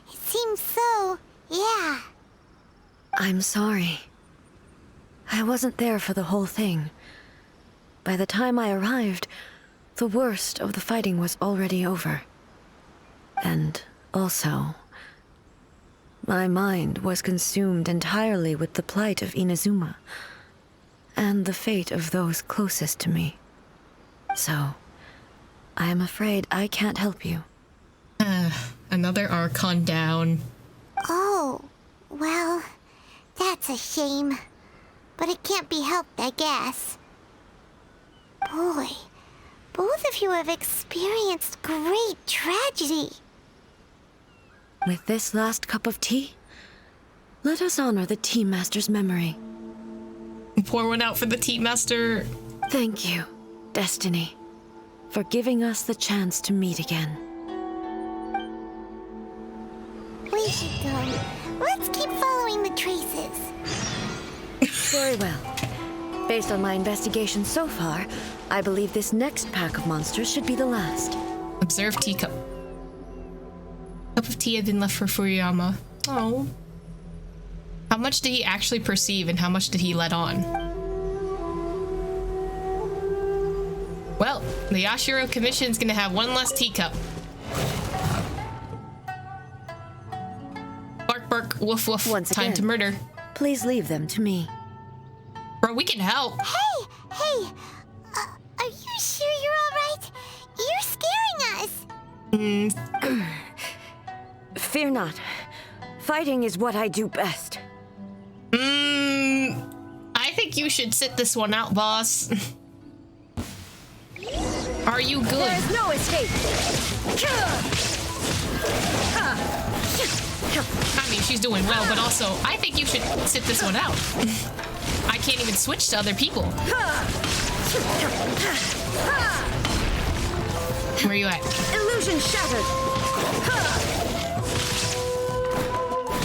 S3: it seems so, yeah.
S5: I'm sorry. I wasn't there for the whole thing. By the time I arrived, the worst of the fighting was already over. And also, my mind was consumed entirely with the plight of Inazuma and the fate of those closest to me. So, I am afraid I can't help you.
S1: Another Archon down.
S3: Oh, well, that's a shame. But it can't be helped, I guess. Boy, both of you have experienced great tragedy.
S5: With this last cup of tea, let us honor the Tea Master's memory.
S1: Pour one out for the Tea Master.
S5: Thank you, Destiny, for giving us the chance to meet again.
S3: We should go. Let's keep following the traces.
S5: Very well. Based on my investigation so far, I believe this next pack of monsters should be the last.
S1: Observe teacup. Cup of tea had been left for Furuyama. Oh. How much did he actually perceive and how much did he let on? Well, the Yashiro Commission's gonna have one less teacup. Bark, bark, woof, woof.
S5: Once
S1: Time
S5: again,
S1: to murder.
S5: Please leave them to me.
S1: Bro, we can help.
S3: Hey! Are you sure you're alright? You're scaring us!
S5: Fear not. Fighting is what I do best.
S1: I think you should sit this one out, boss. Are you good?
S5: There is no escape!
S1: I mean, she's doing well, but also, I think you should sit this one out. I can't even switch to other people. Where are you at?
S5: Illusion shattered!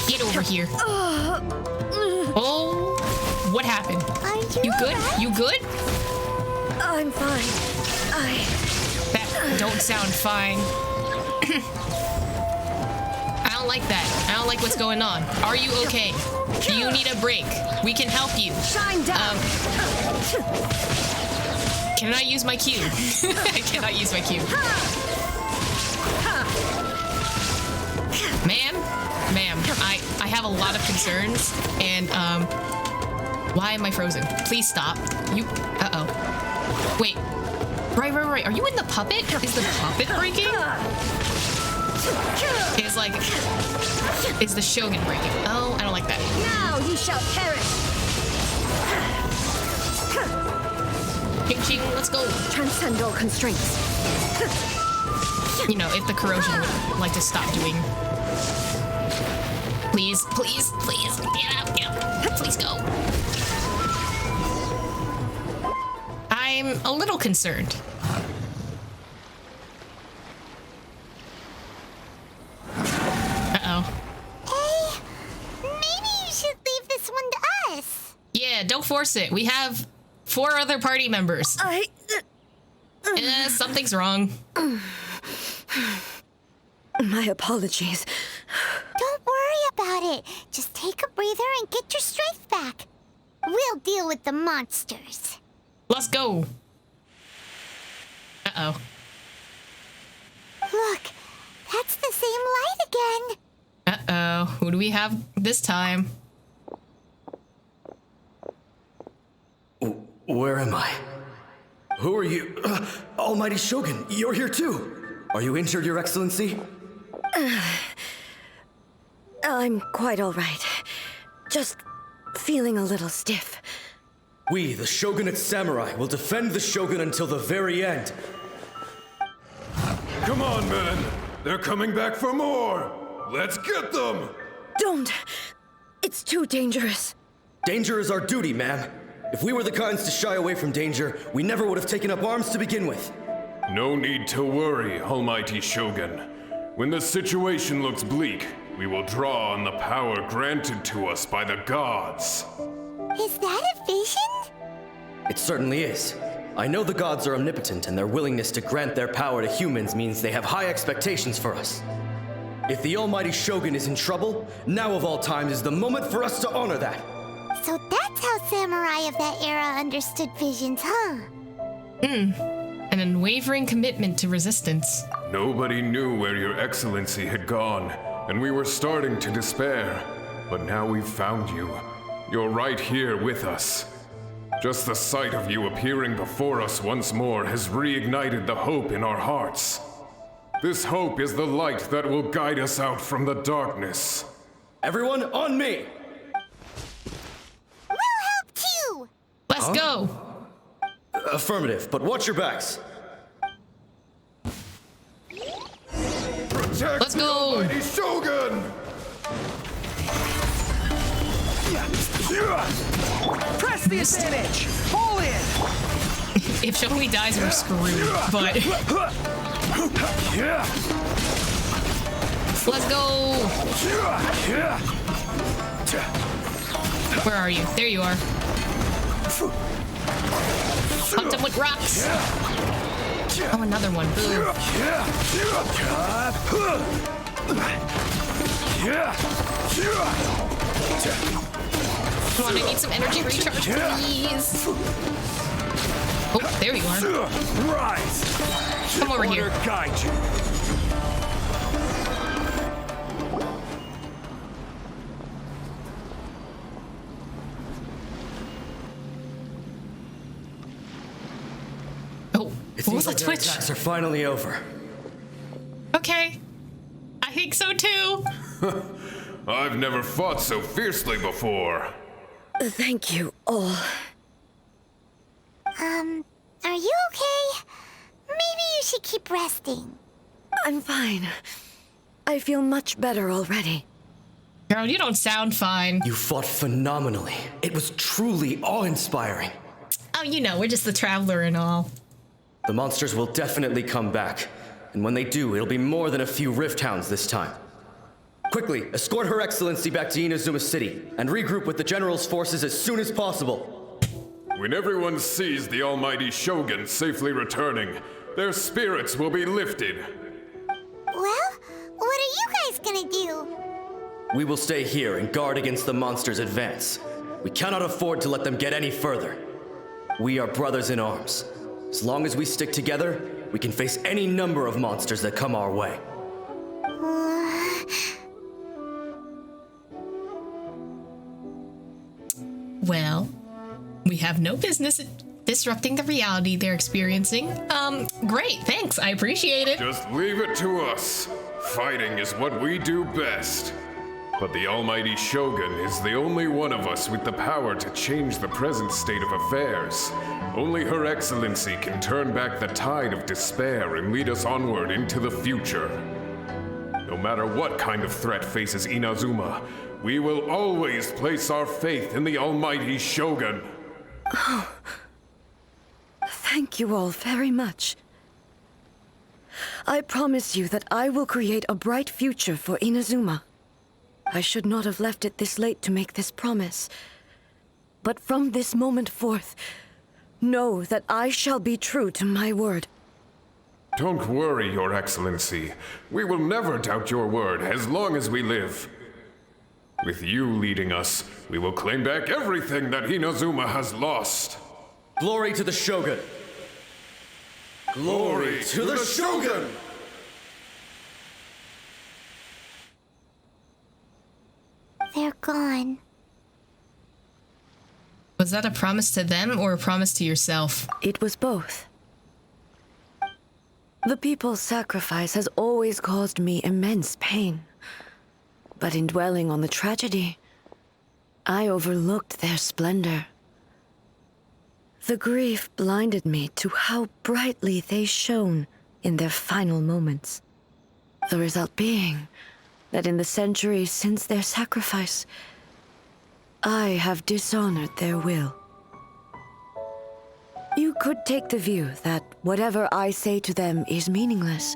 S1: Get over here. Oh, what happened?
S3: Are
S1: You good?
S3: alright?
S1: You good?
S5: I'm fine.
S1: That don't sound fine. I don't like that. I don't like what's going on. Are you okay? Do you need a break? We can help you.
S5: Shine down!
S1: Can I use my Q? I cannot use my Q. Ma'am, I have a lot of concerns, and why am I frozen? Please stop. You. Wait. Right. Are you in the puppet? Is the puppet breaking? Is the Shogun breaking? Oh, I don't like that.
S5: Now you shall perish!
S1: Ching, let's go.
S5: Transcend all constraints.
S1: You know, if the corrosion would like to stop doing. Please. Get out. Please go. I'm a little concerned. Uh-oh.
S3: Hey, maybe you should leave this one to us.
S1: Yeah, don't force it. We have 4 other party members.
S5: I...
S1: Something's wrong.
S5: My apologies.
S3: Don't worry about it. Just take a breather and get your strength back. We'll deal with the monsters.
S1: Let's go. Uh-oh.
S3: Look, that's the same light again.
S1: Uh-oh. Who do we have this time?
S9: Where am I? Who are you? Almighty Shogun, you're here too. Are you injured, Your Excellency?
S5: I'm quite all right. Just feeling a little stiff.
S9: We, the Shogunate Samurai, will defend the Shogun until the very end.
S4: Come on, men. They're coming back for more. Let's get them.
S5: Don't! It's too dangerous.
S9: Danger is our duty, ma'am. If we were the kinds to shy away from danger, we never would have taken up arms to begin with.
S4: No need to worry, Almighty Shogun. When the situation looks bleak, we will draw on the power granted to us by the gods.
S3: Is that a vision?
S9: It certainly is. I know the gods are omnipotent, and their willingness to grant their power to humans means they have high expectations for us. If the Almighty Shogun is in trouble, now of all times is the moment for us to honor that.
S3: So that's how samurai of that era understood visions, huh?
S1: An unwavering commitment to resistance.
S4: Nobody knew where Your Excellency had gone, and we were starting to despair. But now we've found you. You're right here with us. Just the sight of you appearing before us once more has reignited the hope in our hearts. This hope is the light that will guide us out from the darkness.
S9: Everyone, on me!
S3: We'll help too!
S1: Let's go.
S9: Affirmative, but watch your backs.
S4: Protect
S1: Let's
S4: the
S1: go.
S4: Almighty Shogun!
S10: Press the advantage! Pull in!
S1: If Shogun dies, we're screwed. But let's go. Where are you? There you are. Hunt him with rocks. Oh, another one. Boo. Come on, I need some energy recharge, please. Oh, there you are.
S10: Rise!
S1: Come over here.
S10: Guide you.
S1: Oh,
S9: It
S1: what was
S9: seems
S1: that
S9: like their
S1: twitch?
S9: attacks are finally over.
S1: Okay. I think so too.
S4: I've never fought so fiercely before.
S5: Thank you all.
S3: Are you okay? Maybe you should keep resting.
S5: I'm fine. I feel much better already.
S1: Girl, you don't sound fine.
S9: You fought phenomenally. It was truly awe-inspiring.
S1: Oh, you know, we're just the traveler and all.
S9: The monsters will definitely come back. And when they do, it'll be more than a few Rift Hounds this time. Quickly, escort Her Excellency back to Inazuma City, and regroup with the General's forces as soon as possible.
S4: When everyone sees the Almighty Shogun safely returning, their spirits will be lifted.
S3: Well, what are you guys gonna do?
S9: We will stay here and guard against the monsters' advance. We cannot afford to let them get any further. We are brothers in arms. As long as we stick together, we can face any number of monsters that come our way.
S1: Well, we have no business disrupting the reality they're experiencing. Great, thanks, I appreciate it.
S4: Just leave it to us. Fighting is what we do best. But the Almighty Shogun is the only one of us with the power to change the present state of affairs. Only Her Excellency can turn back the tide of despair and lead us onward into the future. No matter what kind of threat faces Inazuma, we will always place our faith in the Almighty Shogun.
S5: Thank you all very much. I promise you that I will create a bright future for Inazuma. I should not have left it this late to make this promise. But from this moment forth, know that I shall be true to my word.
S4: Don't worry, Your Excellency. We will never doubt your word as long as we live. With you leading us, we will claim back everything that Inazuma has lost.
S9: Glory to the Shogun!
S4: Glory to the Shogun!
S3: They're gone.
S1: Was that a promise to them or a promise to yourself?
S5: It was both. The people's sacrifice has always caused me immense pain. But in dwelling on the tragedy, I overlooked their splendor. The grief blinded me to how brightly they shone in their final moments. The result being that in the centuries since their sacrifice, I have dishonored their will. You could take the view that whatever I say to them is meaningless,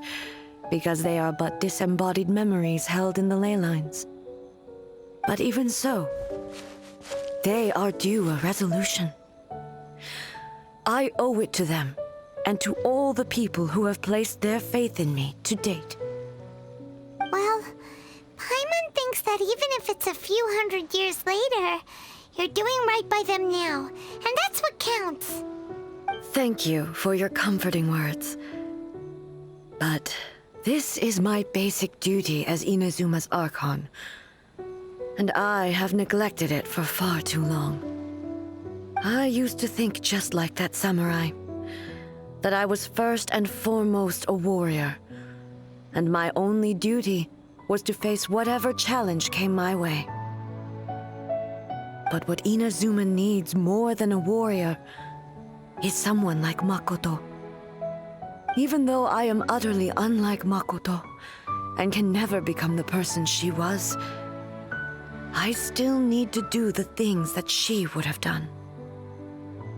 S5: because they are but disembodied memories held in the ley lines. But even so, they are due a resolution. I owe it to them, and to all the people who have placed their faith in me to date.
S3: Well, Paimon thinks that even if it's a few hundred years later, you're doing right by them now, and that's what counts.
S5: Thank you for your comforting words. But this is my basic duty as Inazuma's Archon, and I have neglected it for far too long. I used to think just like that samurai, that I was first and foremost a warrior, and my only duty was to face whatever challenge came my way. But what Inazuma needs more than a warrior is someone like Makoto. Even though I am utterly unlike Makoto, and can never become the person she was, I still need to do the things that she would have done.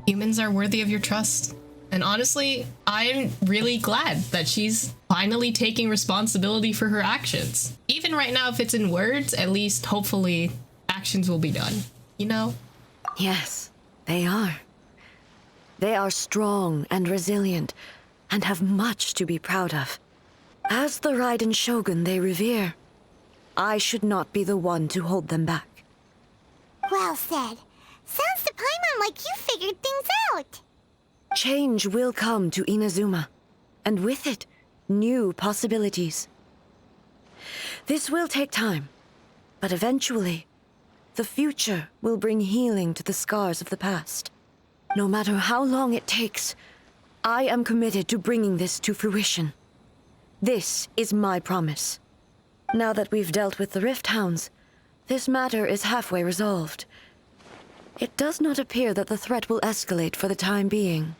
S1: Humans are worthy of your trust. And honestly, I'm really glad that she's finally taking responsibility for her actions. Even right now, if it's in words, at least hopefully actions will be done, you know?
S5: Yes, they are. They are strong and resilient, and have much to be proud of. As the Raiden Shogun they revere, I should not be the one to hold them back.
S3: Well said. Sounds to Paimon like you figured things out.
S5: Change will come to Inazuma, and with it, new possibilities. This will take time, but eventually, the future will bring healing to the scars of the past. No matter how long it takes, I am committed to bringing this to fruition. This is my promise. Now that we've dealt with the Rift Hounds, this matter is halfway resolved. It does not appear that the threat will escalate for the time being.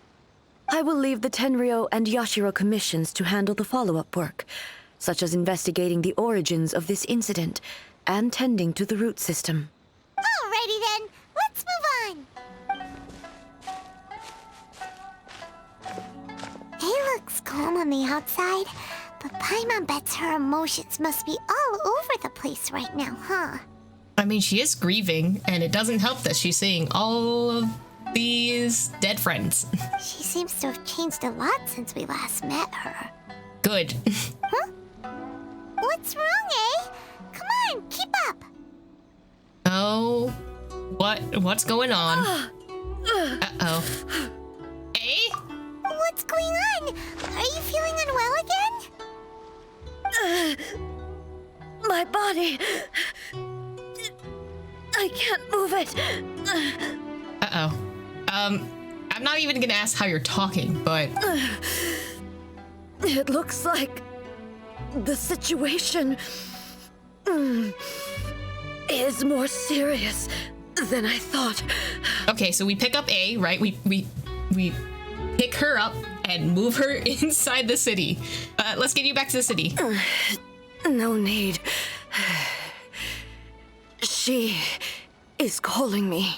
S5: I will leave the Tenryo and Yashiro commissions to handle the follow-up work, such as investigating the origins of this incident and tending to the root system.
S3: Alrighty then, let's move on. He looks calm on the outside, but Paimon bets her emotions must be all over the place right now, huh?
S1: I mean, she is grieving, and it doesn't help that she's seeing all of these dead friends.
S3: She seems to have changed a lot since we last met her.
S1: Good.
S3: Huh? What's wrong, eh? Come on, keep up.
S1: Oh, what's going on? Uh-oh. Eh?
S3: What's going on? Are you feeling unwell again?
S5: My body... I can't move it.
S1: Uh-oh. I'm not even gonna ask how you're talking, but...
S5: It looks like the situation is more serious than I thought.
S1: Okay, so we pick up A, right? We pick her up and move her inside the city. Let's get you back to the city.
S5: No need. She is calling me.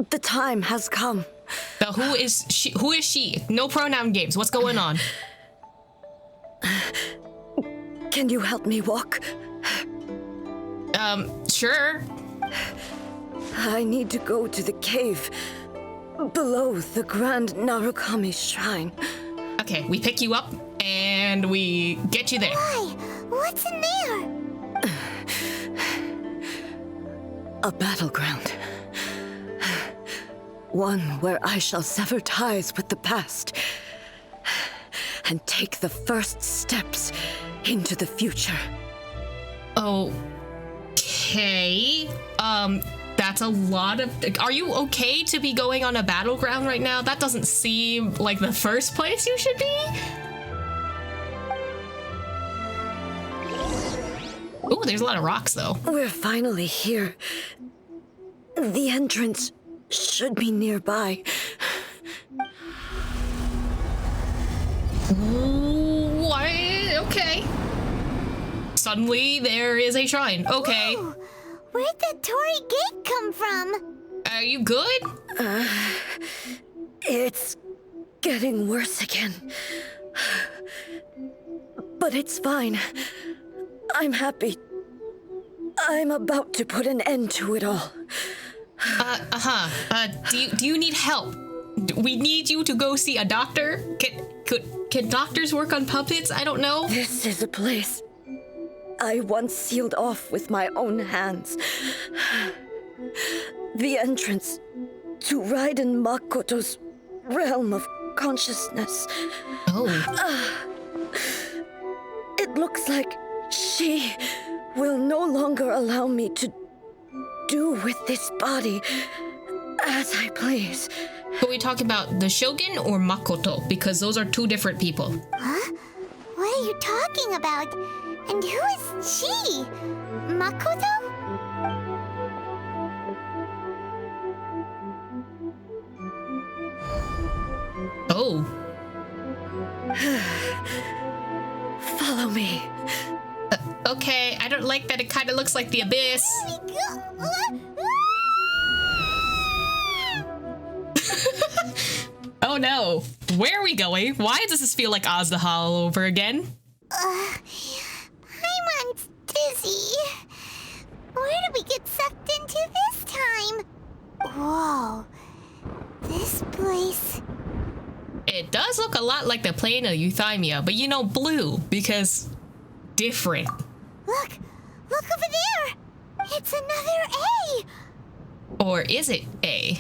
S5: The time has come.
S1: But who is she? Who is she? No pronoun games. What's going on?
S5: Can you help me walk?
S1: Sure.
S5: I need to go to the cave, below the Grand Narukami Shrine.
S1: Okay, we pick you up and we get you there.
S3: Why? What's in there?
S5: A battleground. One where I shall sever ties with the past and take the first steps into the future.
S1: Okay. That's a lot of... Are you okay to be going on a battleground right now? That doesn't seem like the first place you should be. Ooh, there's a lot of rocks, though.
S5: We're finally here. The entrance should be nearby.
S1: What? Okay. Suddenly, there is a shrine. Okay.
S3: Whoa. Where'd that Torii gate come from?
S1: Are you good?
S5: It's getting worse again. But it's fine. I'm happy. I'm about to put an end to it all.
S1: Do you need help? We need you to go see a doctor? Can doctors work on puppets? I don't know.
S5: This is a place I once sealed off with my own hands. The entrance to Raiden Makoto's realm of consciousness.
S1: Oh.
S5: It looks like she will no longer allow me to do with this body as I please.
S1: Are we talking about the Shogun or Makoto? Because those are two different people.
S3: Huh? What are you talking about? And who is she? Makoto?
S1: Oh.
S5: Follow me.
S1: Okay, I don't like that it kind of looks like the Abyss. Oh no. Where are we going? Why does this feel like Azda all over again?
S3: Paimon's dizzy. Where did we get sucked into this time? Whoa. This place...
S1: It does look a lot like the plane of Euthymia, but you know, blue, because different.
S3: Look over there. It's another A.
S1: Or is it A?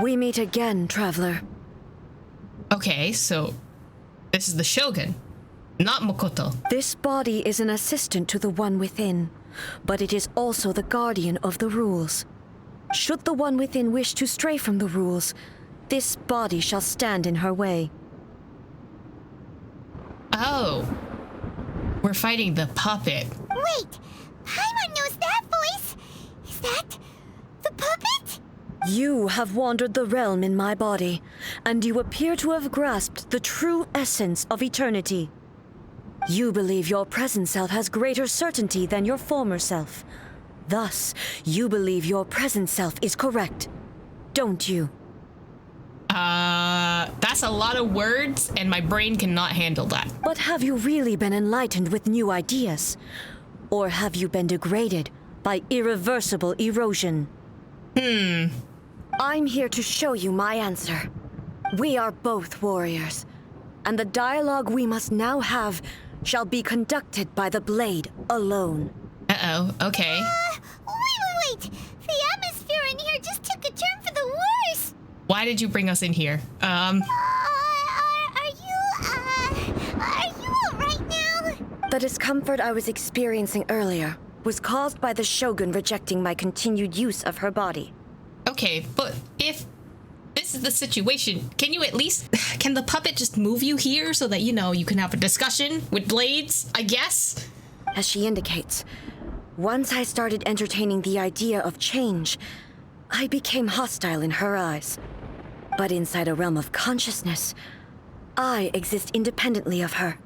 S5: We meet again, traveler.
S1: Okay, so this is the Shogun, not Makoto.
S5: This body is an assistant to the one within, but it is also the guardian of the rules. Should the one within wish to stray from the rules, this body shall stand in her way.
S1: Oh. We're fighting the puppet.
S3: Wait, Paimon knows that voice. Is that the puppet?
S5: You have wandered the realm in my body, and you appear to have grasped the true essence of eternity. You believe your present self has greater certainty than your former self. Thus, you believe your present self is correct, don't you?
S1: That's a lot of words, and my brain cannot handle that.
S5: But have you really been enlightened with new ideas? Or have you been degraded by irreversible erosion? I'm here to show you my answer. We are both warriors, and the dialogue we must now have shall be conducted by the blade alone.
S1: Uh-oh, okay.
S3: Wait. The atmosphere in here just took a turn for the worse.
S1: Why did you bring us in here?
S3: Are you all right now?
S5: The discomfort I was experiencing earlier was caused by the Shogun rejecting my continued use of her body.
S1: Okay, but if this is the situation, can the puppet just move you here so that, you can have a discussion with blades, I guess?
S5: As she indicates, once I started entertaining the idea of change, I became hostile in her eyes. But inside a realm of consciousness, I exist independently of her.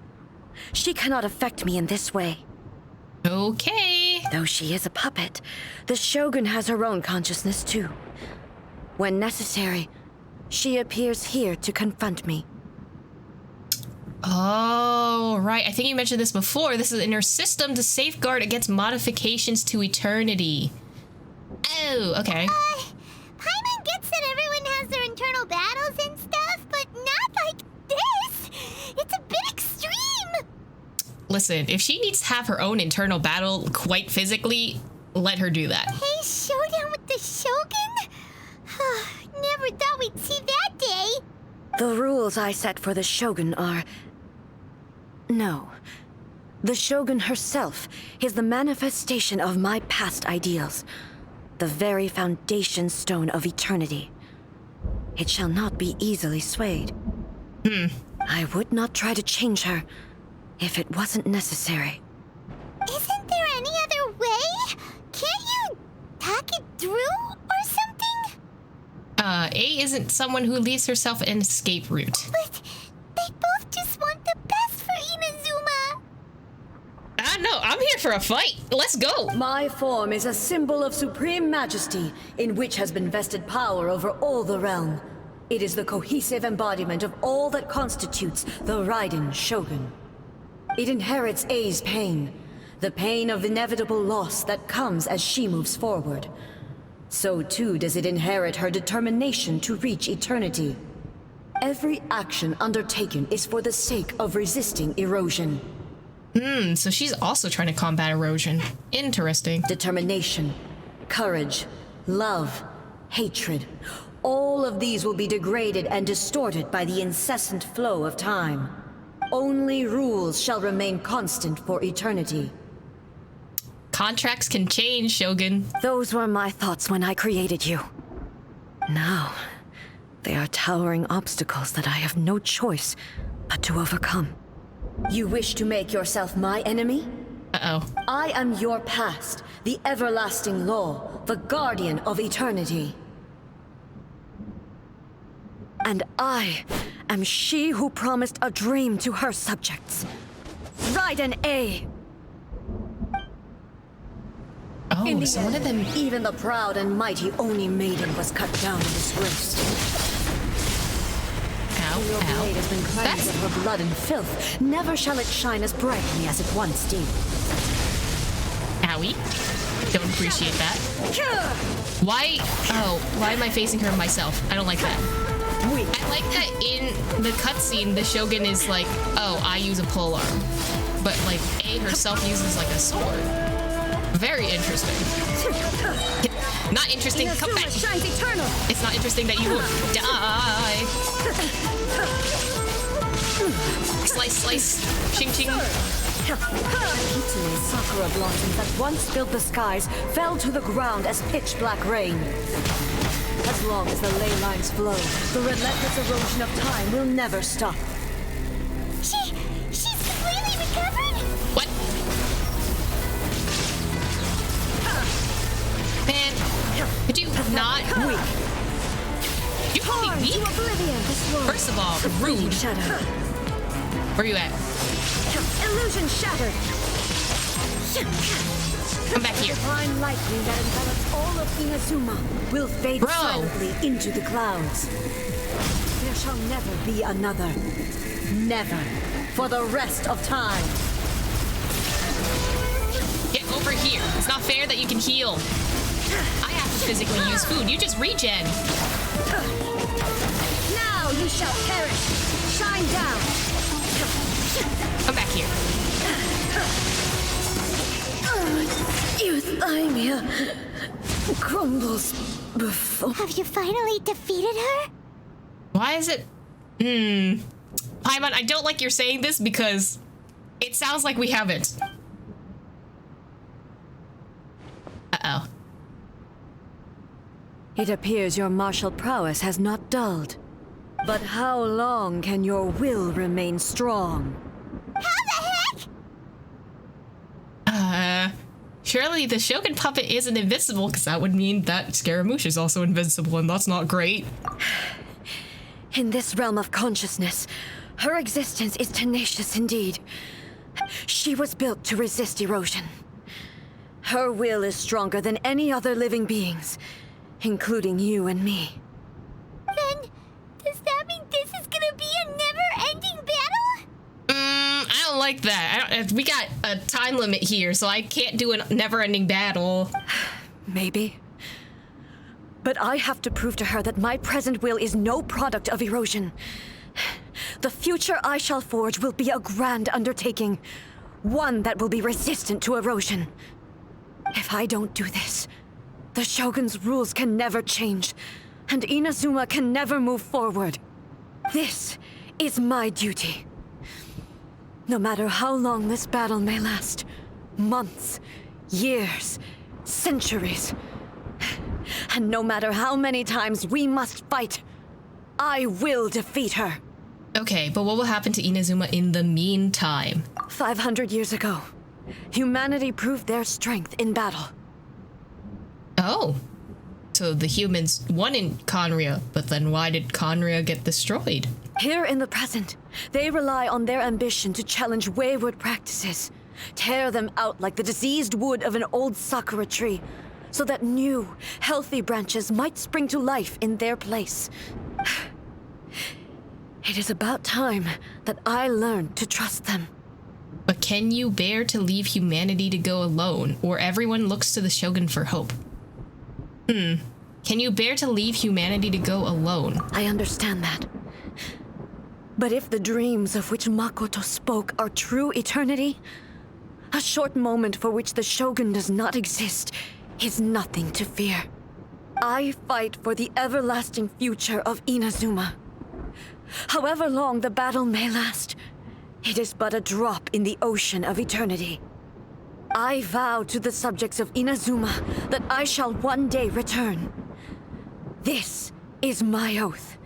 S5: She cannot affect me in this way.
S1: Okay.
S5: Though she is a puppet, the Shogun has her own consciousness too. When necessary, she appears here to confront me.
S1: Oh, right. I think you mentioned this before. This is in her system to safeguard against modifications to eternity. Oh, okay.
S3: Paimon gets that everyone has their internal
S1: listen, if she needs to have her own internal battle quite physically, let her do that.
S3: Hey, showdown with the Shogun? Never thought we'd see that day.
S5: The rules I set for the Shogun are... No. The Shogun herself is the manifestation of my past ideals. The very foundation stone of eternity. It shall not be easily swayed. I would not try to change her if it wasn't necessary.
S3: Isn't there any other way? Can't you talk it through or something?
S1: A isn't someone who leaves herself an escape route.
S3: But they both just want the best for Inazuma.
S1: No, I'm here for a fight. Let's go.
S5: My form is a symbol of supreme majesty, in which has been vested power over all the realm. It is the cohesive embodiment of all that constitutes the Raiden Shogun. It inherits A's pain, the pain of inevitable loss that comes as she moves forward. So too does it inherit her determination to reach eternity. Every action undertaken is for the sake of resisting erosion.
S1: So she's also trying to combat erosion. Interesting.
S5: Determination, courage, love, hatred. All of these will be degraded and distorted by the incessant flow of time. Only rules shall remain constant for eternity.
S1: Contracts can change, Shogun.
S5: Those were my thoughts when I created you. Now, they are towering obstacles that I have no choice but to overcome. You wish to make yourself my enemy?
S1: Uh-oh.
S5: I am your past, the everlasting law, the guardian of eternity. And I am she who promised a dream to her subjects. Raiden A.
S1: Oh, so one of them...
S5: Even the proud and mighty Oni maiden was cut down and disgraced. Your blade has been cleansed of her blood and filth. Never shall it shine as brightly as it once did.
S1: Owie. Don't appreciate that. Why? Oh, why am I facing her myself? I don't like that. I like that in the cutscene, the Shogun is like, oh, I use a polearm. But, like, A herself uses, like, a sword. Very interesting. Not interesting. Come back.
S5: Shines eternal.
S1: It's not interesting that you will die. Slice, slice. Ching, ching.
S5: Kitsune's sakura blossoms that once filled the skies fell to the ground as pitch black rain. As long as the ley lines flow, the relentless erosion of time will never stop.
S3: She's completely recovered?
S1: What? Man, could you not?
S5: Weak.
S1: You call me weak? First of all, rude.
S5: Shattered.
S1: Where you at?
S5: Illusion shattered.
S1: Come back here.
S5: The divine lightning that envelops all of Inazuma will fade silently into the clouds. There shall never be another. Never. For the rest of time.
S1: Get over here. It's not fair that you can heal. I have to physically use food. You just regen.
S5: Now you shall perish. Shine down.
S1: Come back here.
S5: Euthymia crumbles before.
S3: Have you finally defeated her?
S1: Why is it? Paimon, I don't like you're saying this because it sounds like we haven't. Uh-oh.
S5: It appears your martial prowess has not dulled. But how long can your will remain strong?
S3: How the heck?
S1: Surely the Shogun puppet isn't invincible, because that would mean that Scaramouche is also invincible, and that's not great.
S5: In this realm of consciousness, her existence is tenacious indeed. She was built to resist erosion. Her will is stronger than any other living being's, including you and me.
S3: Then, does that mean this is gonna be a never-ending battle?
S1: I don't like that. We got a time limit here, so I can't do a never-ending battle.
S5: Maybe. But I have to prove to her that my present will is no product of erosion. The future I shall forge will be a grand undertaking, One that will be resistant to erosion. If I don't do this, the Shogun's rules can never change, and Inazuma can never move forward. This is my duty. No matter how long this battle may last, months, years, centuries, and no matter how many times we must fight, I will defeat her.
S1: Okay, but what will happen to Inazuma in the meantime?
S5: 500 years ago, humanity proved their strength in battle.
S1: Oh. So the humans won in Conria, but then why did Conria get destroyed?
S5: Here in the present, they rely on their ambition to challenge wayward practices, tear them out like the diseased wood of an old sakura tree, so that new, healthy branches might spring to life in their place. It is about time that I learned to trust them.
S1: But can you bear to leave humanity to go alone, or everyone looks to the Shogun for hope? Can you bear to leave humanity to go alone?
S5: I understand that. But if the dreams of which Makoto spoke are true eternity, a short moment for which the Shogun does not exist is nothing to fear. I fight for the everlasting future of Inazuma. However long the battle may last, it is but a drop in the ocean of eternity. I vow to the subjects of Inazuma that I shall one day return. This is my oath.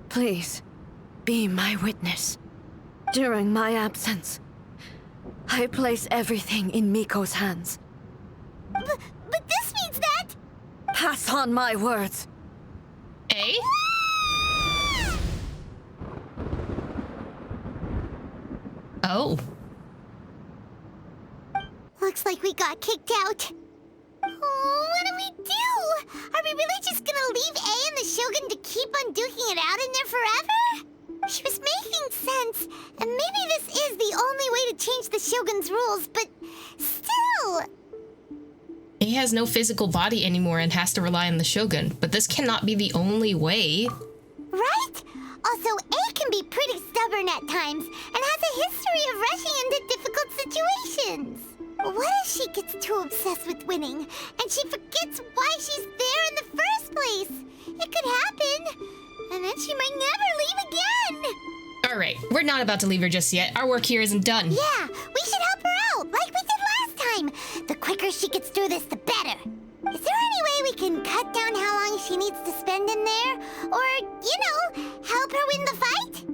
S5: Please, be my witness. During my absence, I place everything in Miko's hands.
S3: But this means that...
S5: Pass on my words.
S1: Eh? Oh.
S3: Looks like we got kicked out. Oh, what do we do? Are we really just gonna leave A and the Shogun to keep on duking it out in there forever? She was making sense, and maybe this is the only way to change the Shogun's rules, but still...
S1: He has no physical body anymore and has to rely on the Shogun, but this cannot be the only way.
S3: Right? Also, A can be pretty stubborn at times, and has a history of rushing into difficult situations. What if she gets too obsessed with winning, and she forgets why she's there in the first place? It could happen, and then she might never leave again.
S1: Alright, we're not about to leave her just yet. Our work here isn't done.
S3: Yeah, we should help her out, like we did last time. The quicker she gets through this, the better. Is there any way we can cut down how long she needs to spend in there? Or, help her win the fight?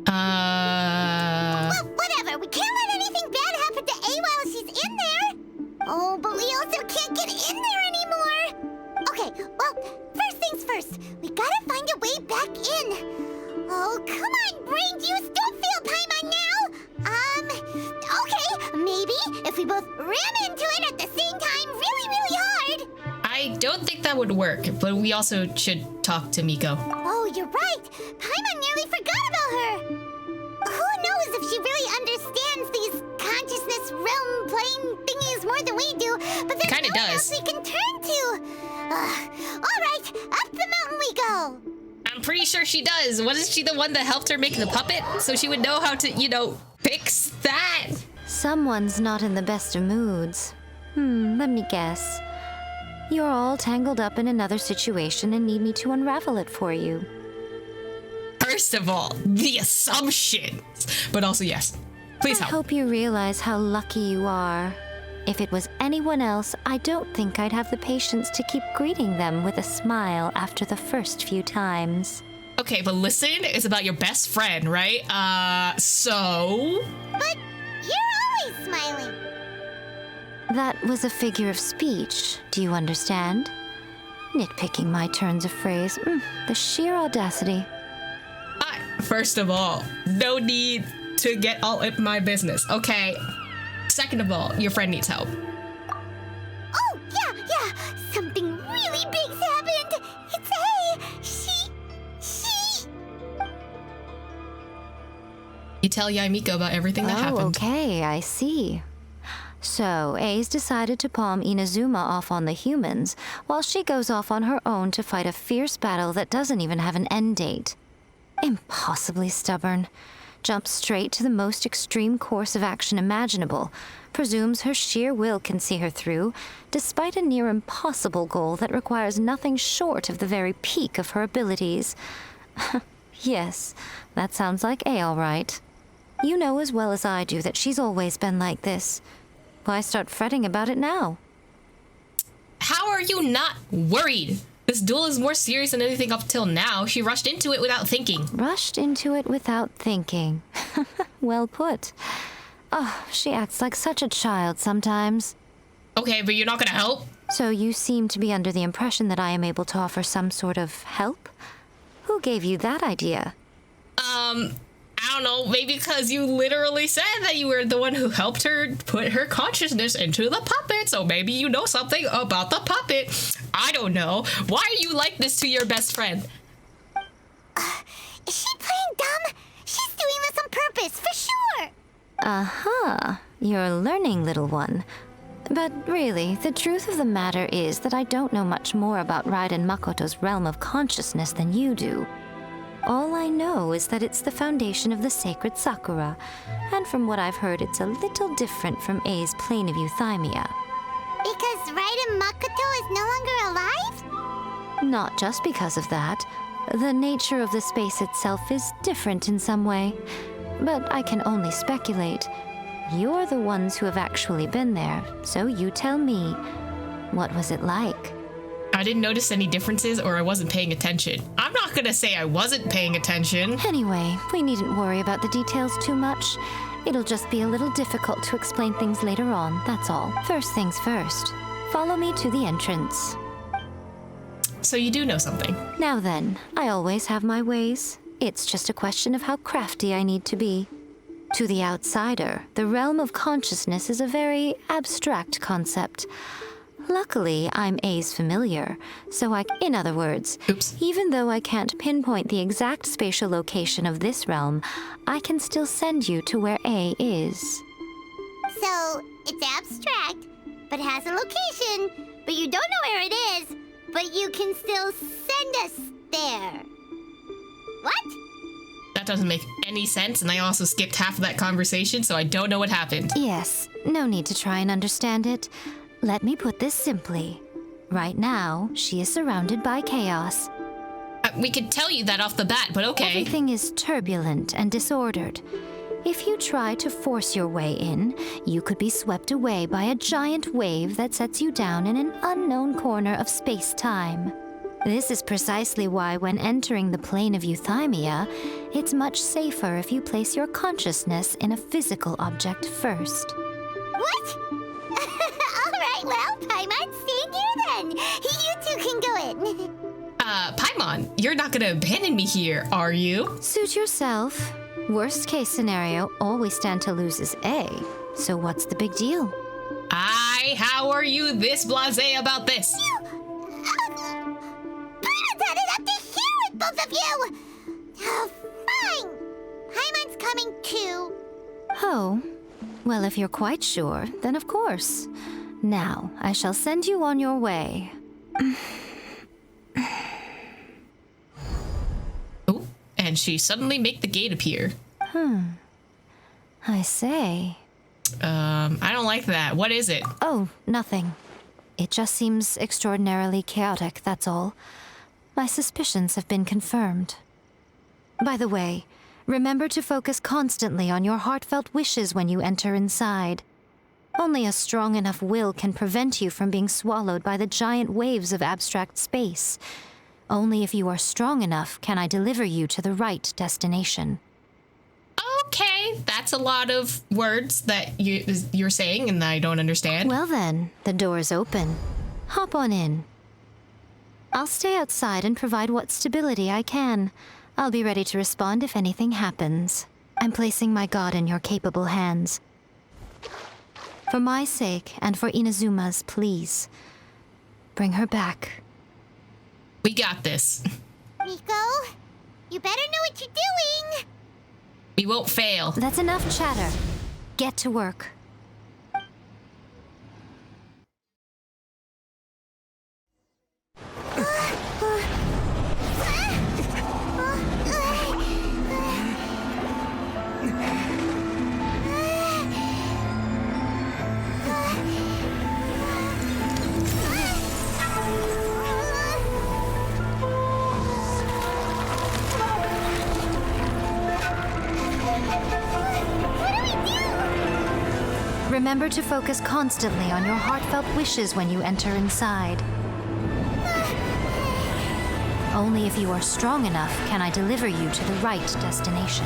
S3: Well, whatever. We can't let anything bad happen to A while she's in there. Oh, but we also can't get in there anymore. Okay, well, first things first. We gotta find a way back in. Oh, come on, brain juice. Don't feel Paimon now. Okay, maybe if we both ran into it at the same time really, really hard.
S1: I don't think that would work, but we also should talk to Miko.
S3: Oh, you're right. Paimon nearly forgot about her. Who knows if she really understands these consciousness realm plane thingies more than we do, but there's
S1: Kinda
S3: no one
S1: does.
S3: else we can turn to. All right, up the mountain we go.
S1: I'm pretty sure she does. Wasn't she the one that helped her make the puppet? So she would know how to, fix that.
S11: Someone's not in the best of moods. Let me guess. You're all tangled up in another situation and need me to unravel it for you.
S1: First of all, the assumptions. But also, yes. Please
S11: I
S1: help.
S11: hope you realize how lucky you are. If it was anyone else, I don't think I'd have the patience to keep greeting them with a smile after the first few times.
S1: Okay, but listen, it's about your best friend, right? So...
S3: But you're always smiling.
S11: That was a figure of speech, do you understand? Nitpicking my turns of phrase, the sheer audacity.
S1: First of all, no need to get all in my business, okay? Second of all, your friend needs help.
S3: Oh, yeah. Something really big's happened. It's A. She...
S1: You tell Yaimiko about everything that happened.
S11: Okay, I see. So, A's decided to palm Inazuma off on the humans, while she goes off on her own to fight a fierce battle that doesn't even have an end date. Impossibly stubborn. jumps straight to the most extreme course of action imaginable, presumes her sheer will can see her through, despite a near impossible goal that requires nothing short of the very peak of her abilities. Yes, that sounds like A all right. You know as well as I do that she's always been like this. Why start fretting about it now?
S1: How are you not worried? This duel is more serious than anything up till now. She rushed into it without thinking.
S11: Rushed into it without thinking. Well put. Oh, she acts like such a child sometimes.
S1: Okay, but you're not gonna help?
S11: So you seem to be under the impression that I am able to offer some sort of help? Who gave you that idea?
S1: I don't know, maybe because you literally said that you were the one who helped her put her consciousness into the puppet, so maybe you know something about the puppet. I don't know. Why are you like this to your best friend?
S3: Is she playing dumb? She's doing this on purpose, for sure!
S11: Uh-huh. You're learning, little one. But really, the truth of the matter is that I don't know much more about Raiden Makoto's realm of consciousness than you do. All I know is that it's the foundation of the sacred Sakura, and from what I've heard, it's a little different from A's plane of euthymia.
S3: Because Raiden Makoto is no longer alive?
S11: Not just because of that. The nature of the space itself is different in some way. But I can only speculate. You're the ones who have actually been there, so you tell me. What was it like?
S1: I didn't notice any differences, or I wasn't paying attention. I'm not gonna say I wasn't paying attention.
S11: Anyway, we needn't worry about the details too much. It'll just be a little difficult to explain things later on, that's all. First things first. Follow me to the entrance.
S1: So you do know something.
S11: Now then, I always have my ways. It's just a question of how crafty I need to be. To the outsider, the realm of consciousness is a very abstract concept. Luckily, I'm A's familiar, so in other words,
S1: Oops.
S11: Even though I can't pinpoint the exact spatial location of this realm, I can still send you to where A is.
S3: So, it's abstract, but has a location, but you don't know where it is, but you can still send us there. What?
S1: That doesn't make any sense, and I also skipped half of that conversation, so I don't know what happened.
S11: Yes, no need to try and understand it. Let me put this simply. Right now, she is surrounded by chaos.
S1: We could tell you that off the bat, but okay.
S11: Everything is turbulent and disordered. If you try to force your way in, you could be swept away by a giant wave that sets you down in an unknown corner of space-time. This is precisely why when entering the plane of euthymia, it's much safer if you place your consciousness in a physical object first.
S3: What? Alright, well, Paimon, stay here then. You two can go in.
S1: Paimon, you're not gonna abandon me here, are you?
S11: Suit yourself. Worst case scenario, all we stand to lose is A. So what's the big deal?
S1: How are you this blasé about this?
S3: Paimon's had it up to here with both of you! Oh, fine. Paimon's coming too.
S11: Oh, well, if you're quite sure, then of course. Now, I shall send you on your way.
S1: Oh, and she suddenly make the gate appear.
S11: I say.
S1: I don't like that. What is it?
S11: Oh, nothing. It just seems extraordinarily chaotic, that's all. My suspicions have been confirmed. By the way, remember to focus constantly on your heartfelt wishes when you enter inside. Only a strong enough will can prevent you from being swallowed by the giant waves of abstract space. Only if you are strong enough can I deliver you to the right destination.
S1: Okay, that's a lot of words that you're saying and I don't understand.
S11: Well then, the door is open. Hop on in. I'll stay outside and provide what stability I can. I'll be ready to respond if anything happens. I'm placing my god in your capable hands. For my sake and for Inazuma's, please. Bring her back.
S1: We got this.
S3: Miko, you better know what you're doing.
S1: We won't fail.
S11: That's enough chatter. Get to work. Remember to focus constantly on your heartfelt wishes when you enter inside. Only if you are strong enough can I deliver you to the right destination.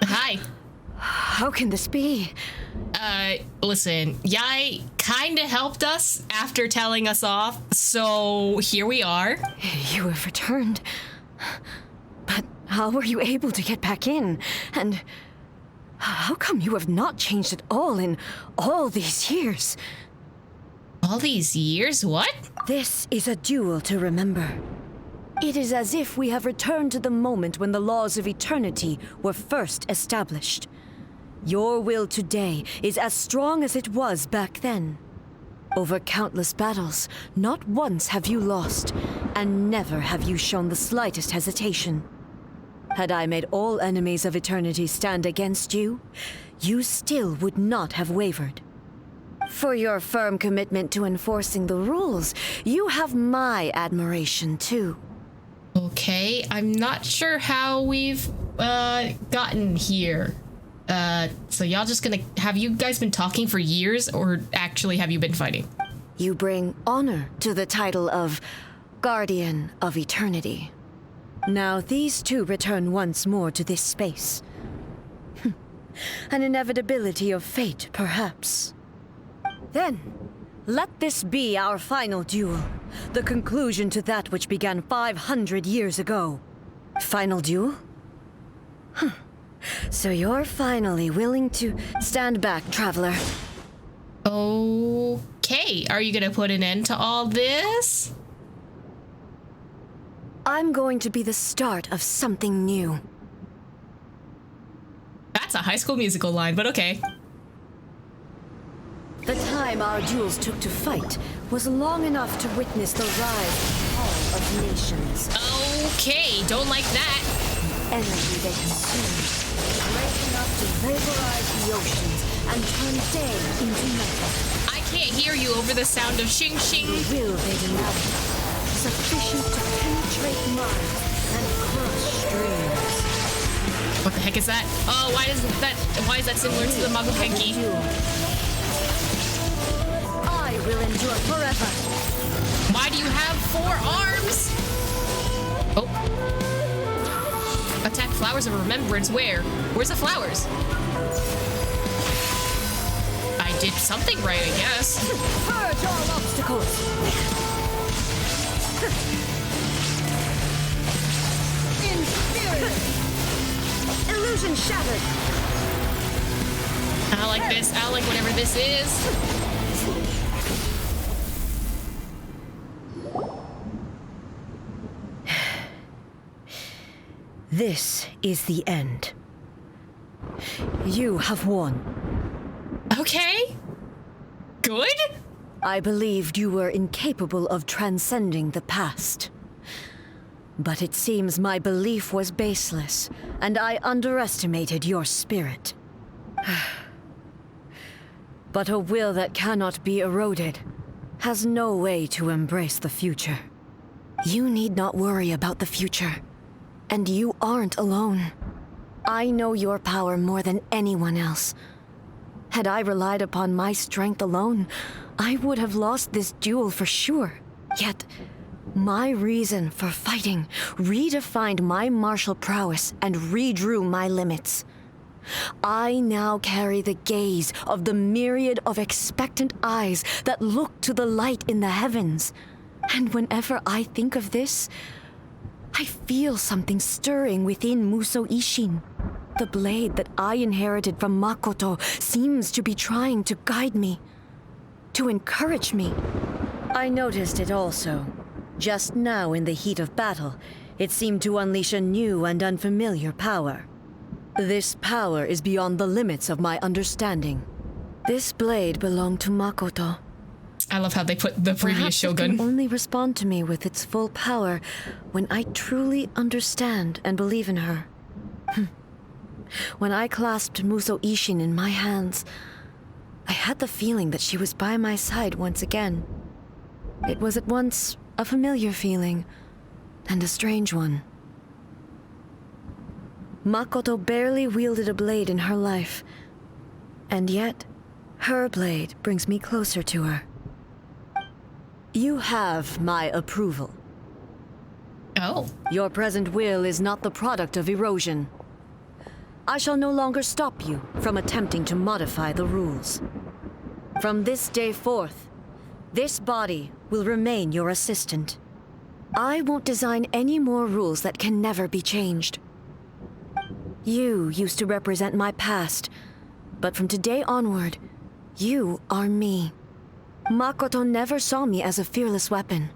S1: Hi.
S5: How can this be?
S1: Listen, Yai kinda helped us after telling us off, so here we are.
S5: You have returned. But how were you able to get back in? And how come you have not changed at all in all these years?
S1: All these years? What?
S5: This is a duel to remember. It is as if we have returned to the moment when the laws of eternity were first established. Your will today is as strong as it was back then. Over countless battles, not once have you lost, and never have you shown the slightest hesitation. Had I made all enemies of eternity stand against you, you still would not have wavered. For your firm commitment to enforcing the rules, you have my admiration too.
S1: Okay, I'm not sure how we've gotten here. So y'all just gonna have you guys been talking for years, or actually have you been fighting?
S5: You bring honor to the title of Guardian of Eternity. Now these two return once more to this space. An inevitability of fate, perhaps. Then, let this be our final duel. The conclusion to that which began 500 years ago. Final duel? So you're finally willing to stand back, traveler.
S1: Okay, are you gonna put an end to all this?
S5: I'm going to be the start of something new.
S1: That's a High School Musical line, but okay.
S5: The time our duels took to fight was long enough to witness the rise and fall of nations.
S1: Okay, don't like that.
S5: The energy they consumed, great enough to vaporize the oceans and turn day into night.
S1: I can't hear you over the sound of shing shing.
S5: The will they demanded, sufficient to penetrate minds and crush streams.
S1: What the heck is that? Oh, why is that similar to the Magohenki?
S5: I will endure forever.
S1: Why do you have 4 arms? Oh. Attack flowers of remembrance. Where? Where's the flowers? I did something right, I guess.
S5: Purge all obstacles. In spirit. Illusion shattered.
S1: I don't like this. I don't like whatever this is.
S5: This is the end. You have won.
S1: Okay. Good?
S5: I believed you were incapable of transcending the past. But it seems my belief was baseless, and I underestimated your spirit. But a will that cannot be eroded has no way to embrace the future. You need not worry about the future. And you aren't alone. I know your power more than anyone else. Had I relied upon my strength alone, I would have lost this duel for sure. Yet, my reason for fighting redefined my martial prowess and redrew my limits. I now carry the gaze of the myriad of expectant eyes that look to the light in the heavens. And whenever I think of this, I feel something stirring within Muso Ishin. The blade that I inherited from Makoto seems to be trying to guide me, to encourage me. I noticed it also. Just now in the heat of battle, it seemed to unleash a new and unfamiliar power. This power is beyond the limits of my understanding. This blade belonged to Makoto.
S1: I love how they put the previous
S5: Perhaps
S1: shogun.
S5: it can only respond to me with its full power when I truly understand and believe in her. When I clasped Muso Ishin in my hands, I had the feeling that she was by my side once again. It was at once a familiar feeling and a strange one. Makoto barely wielded a blade in her life, and yet her blade brings me closer to her. You have my approval.
S1: Oh.
S5: Your present will is not the product of erosion. I shall no longer stop you from attempting to modify the rules. From this day forth, this body will remain your assistant. I won't design any more rules that can never be changed. You used to represent my past, but from today onward, you are me. Makoto never saw me as a fearless weapon.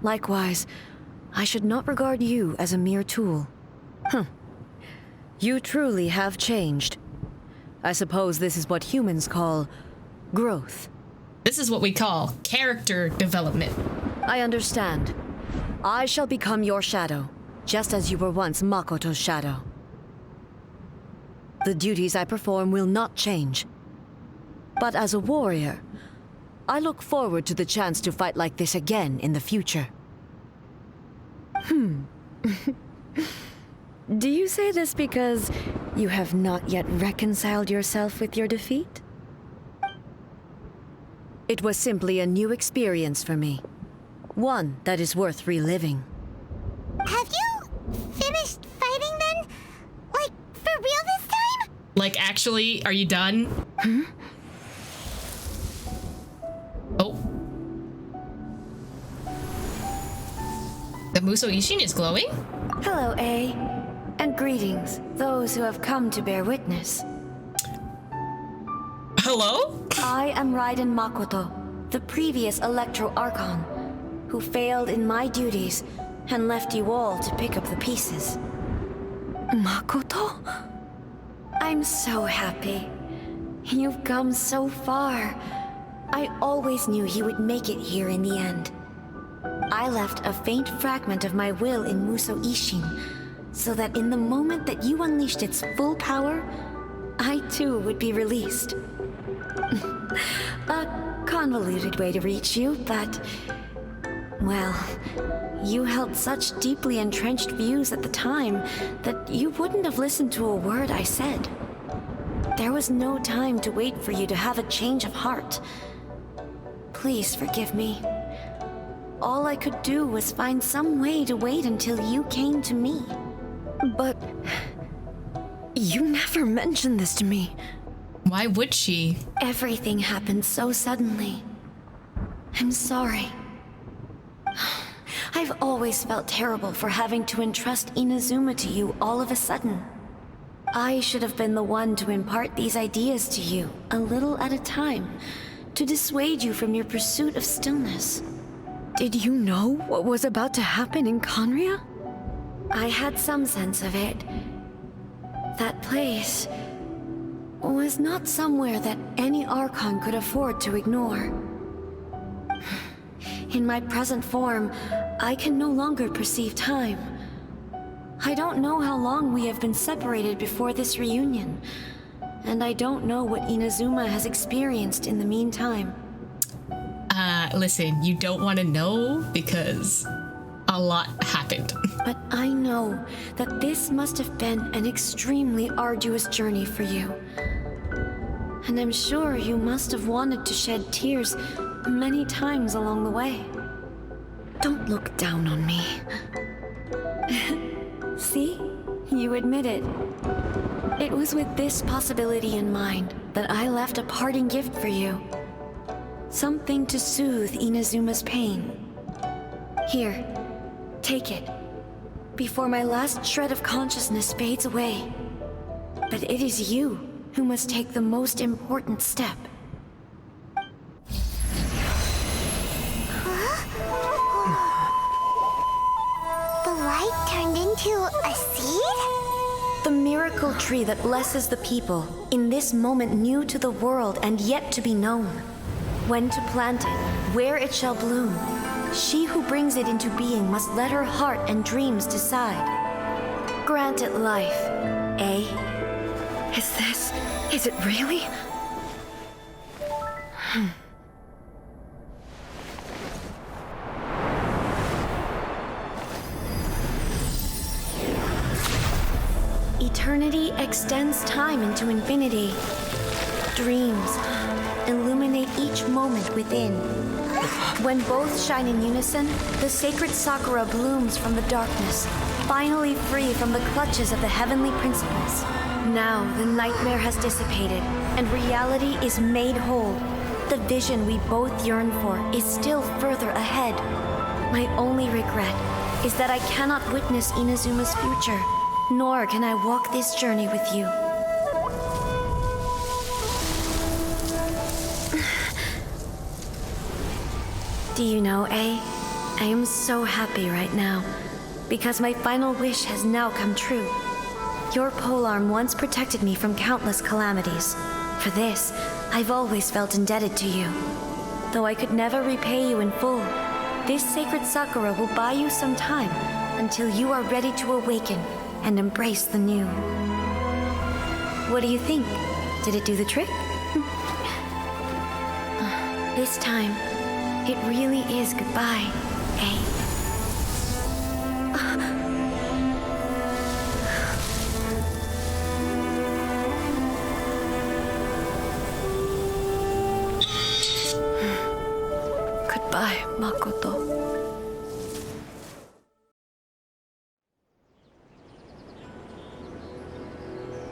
S5: Likewise, I should not regard you as a mere tool. You truly have changed. I suppose this is what humans call growth.
S1: This is what we call character development.
S5: I understand. I shall become your shadow, just as you were once Makoto's shadow. The duties I perform will not change. But as a warrior, I look forward to the chance to fight like this again in the future. Do you say this because you have not yet reconciled yourself with your defeat? It was simply a new experience for me. One that is worth reliving.
S3: Have you finished fighting then? Like, for real this time?
S1: Like, actually, are you done? Oh. The Muso Ishin is glowing?
S2: Hello, A. And greetings, those who have come to bear witness.
S1: Hello?
S2: I am Raiden Makoto, the previous Electro Archon, who failed in my duties and left you all to pick up the pieces.
S5: Makoto?
S2: I'm so happy. You've come so far. I always knew you would make it here in the end. I left a faint fragment of my will in Muso Ishin, so that in the moment that you unleashed its full power, I too would be released. A convoluted way to reach you, but... well, you held such deeply entrenched views at the time that you wouldn't have listened to a word I said. There was no time to wait for you to have a change of heart. Please forgive me. All I could do was find some way to wait until you came to me.
S5: But... you never mentioned this to me.
S1: Why would she?
S2: Everything happened so suddenly. I'm sorry. I've always felt terrible for having to entrust Inazuma to you all of a sudden. I should have been the one to impart these ideas to you, a little at a time, to dissuade you from your pursuit of stillness.
S5: Did you know what was about to happen in Conria?
S2: I had some sense of it. That place was not somewhere that any Archon could afford to ignore. In my present form, I can no longer perceive time. I don't know how long we have been separated before this reunion, and I don't know what Inazuma has experienced in the meantime.
S1: Listen, you don't want to know because a lot happened.
S2: But I know that this must have been an extremely arduous journey for you. And I'm sure you must have wanted to shed tears many times along the way.
S5: Don't look down on me.
S2: See? You admit it. It was with this possibility in mind that I left a parting gift for you. Something to soothe Inazuma's pain. Here, take it, before my last shred of consciousness fades away. But it is you who must take the most important step.
S3: The light turned into a seed?
S5: The miracle tree that blesses the people, in this moment new to the world and yet to be known. When to plant it, where it shall bloom. She who brings it into being must let her heart and dreams decide. Grant it life, eh? Is it really? Eternity extends time into infinity. Dreams illuminate each moment within. When both shine in unison, the sacred Sakura blooms from the darkness, finally free from the clutches of the heavenly principles. Now the nightmare has dissipated, and reality is made whole. The vision we both yearn for is still further ahead. My only regret is that I cannot witness Inazuma's future, nor can I walk this journey with you. Do you know, I am so happy right now, because my final wish has now come true. Your polearm once protected me from countless calamities. For this, I've always felt indebted to you. Though I could never repay you in full, this sacred Sakura will buy you some time until you are ready to awaken and embrace the new. What do you think? Did it do the trick? This time, it really is goodbye, eh? Goodbye, Makoto.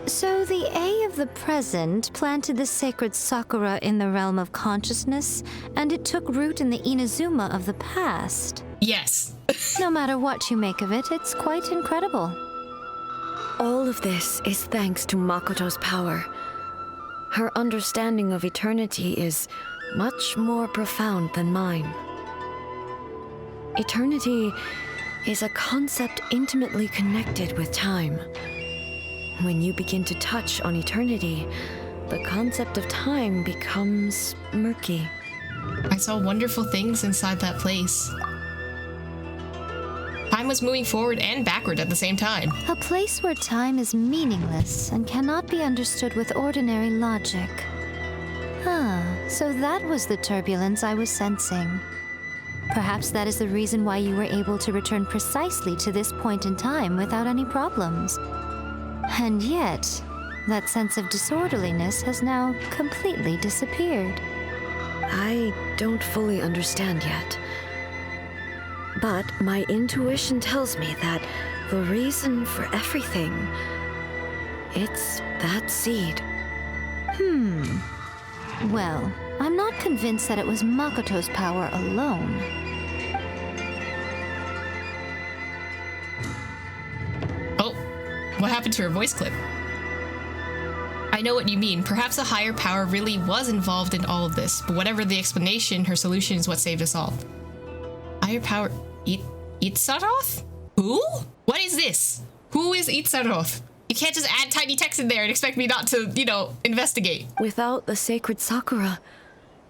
S11: So the A of the present planted the sacred Sakura in the realm of consciousness, and it took root in the Inazuma of the past.
S1: Yes.
S11: No matter what you make of it, it's quite incredible.
S5: All of this is thanks to Makoto's power. Her understanding of eternity is much more profound than mine. Eternity is a concept intimately connected with time. When you begin to touch on eternity, the concept of time becomes murky.
S1: I saw wonderful things inside that place. Time was moving forward and backward at the same time.
S11: A place where time is meaningless and cannot be understood with ordinary logic. So that was the turbulence I was sensing. Perhaps that is the reason why you were able to return precisely to this point in time without any problems. And yet, that sense of disorderliness has now completely disappeared.
S5: I don't fully understand yet. But my intuition tells me that the reason for everything, it's that seed.
S11: Well, I'm not convinced that it was Makoto's power alone.
S1: Oh, what happened to her voice clip? I know what you mean. Perhaps a higher power really was involved in all of this, but whatever the explanation, her solution is what saved us all. Higher power... Itzaroth? Who? What is this? Who is Itzaroth? You can't just add tiny text in there and expect me not to, investigate.
S5: Without the sacred Sakura,